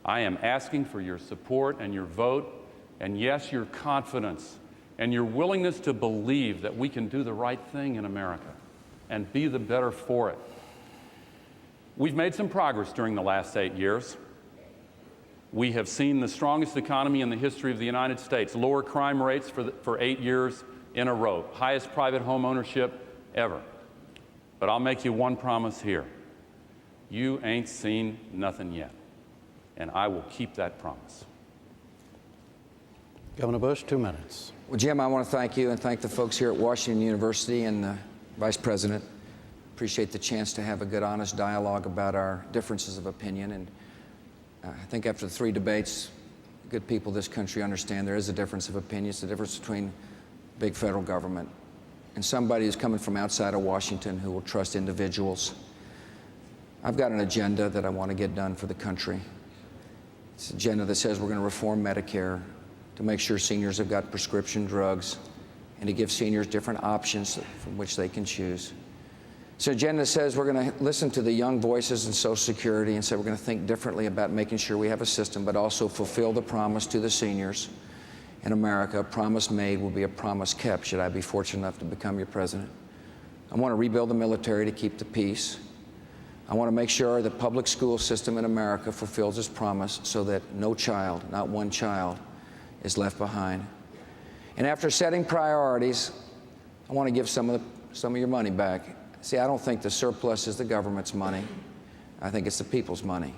I am asking for your support and your vote, and yes, your confidence and your willingness to believe that we can do the right thing in America and be the better for it. We've made some progress during the last 8 years. We have seen the strongest economy in the history of the United States, lower crime rates for 8 years in a row, highest private home ownership ever. But I'll make you one promise here. You ain't seen nothing yet, and I will keep that promise. Governor Bush, 2 minutes. Well, Jim, I want to thank you and thank the folks here at Washington University and the Vice President. Appreciate the chance to have a good, honest dialogue about our differences of opinion. And I think after the 3 debates, good people of this country understand there is a difference of opinion. It's the difference between big federal government and somebody who's coming from outside of Washington who will trust individuals. I've got an agenda that I want to get done for the country. It's an agenda that says we're going to reform Medicare to make sure seniors have got prescription drugs and to give seniors different options from which they can choose. It's an agenda that says we're going to listen to the young voices in Social Security and say we're going to think differently about making sure we have a system, but also fulfill the promise to the seniors in America. A promise made will be a promise kept should I be fortunate enough to become your president. I want to rebuild the military to keep the peace. I want to make sure the public school system in America fulfills its promise so that no child, not one child, is left behind. And after setting priorities, I want to give some of your money back. See, I don't think the surplus is the government's money. I think it's the people's money.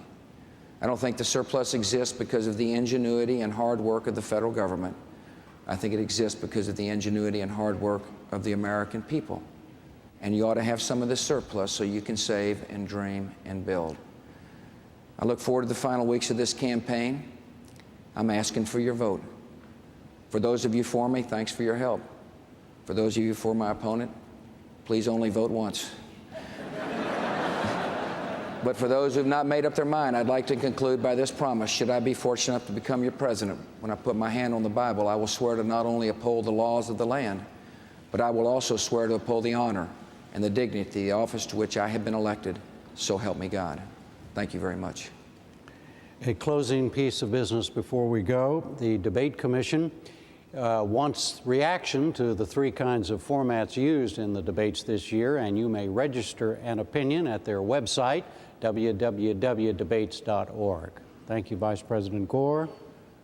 I don't think the surplus exists because of the ingenuity and hard work of the federal government. I think it exists because of the ingenuity and hard work of the American people. And you ought to have some of this surplus so you can save and dream and build. I look forward to the final weeks of this campaign. I'm asking for your vote. For those of you for me, thanks for your help. For those of you for my opponent, please only vote once. But for those who have not made up their mind, I'd like to conclude by this promise. Should I be fortunate enough to become your president, when I put my hand on the Bible, I will swear to not only uphold the laws of the land, but I will also swear to uphold the honor and the dignity, the office to which I have been elected. So help me God. Thank you very much. A closing piece of business before we go. The Debate Commission wants reaction to the three kinds of formats used in the debates this year, and you may register an opinion at their website, www.debates.org. Thank you, Vice President Gore.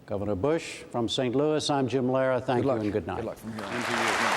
Governor Bush, from St. Louis, I'm Jim Lara. Thank you and good night. Good luck from here on.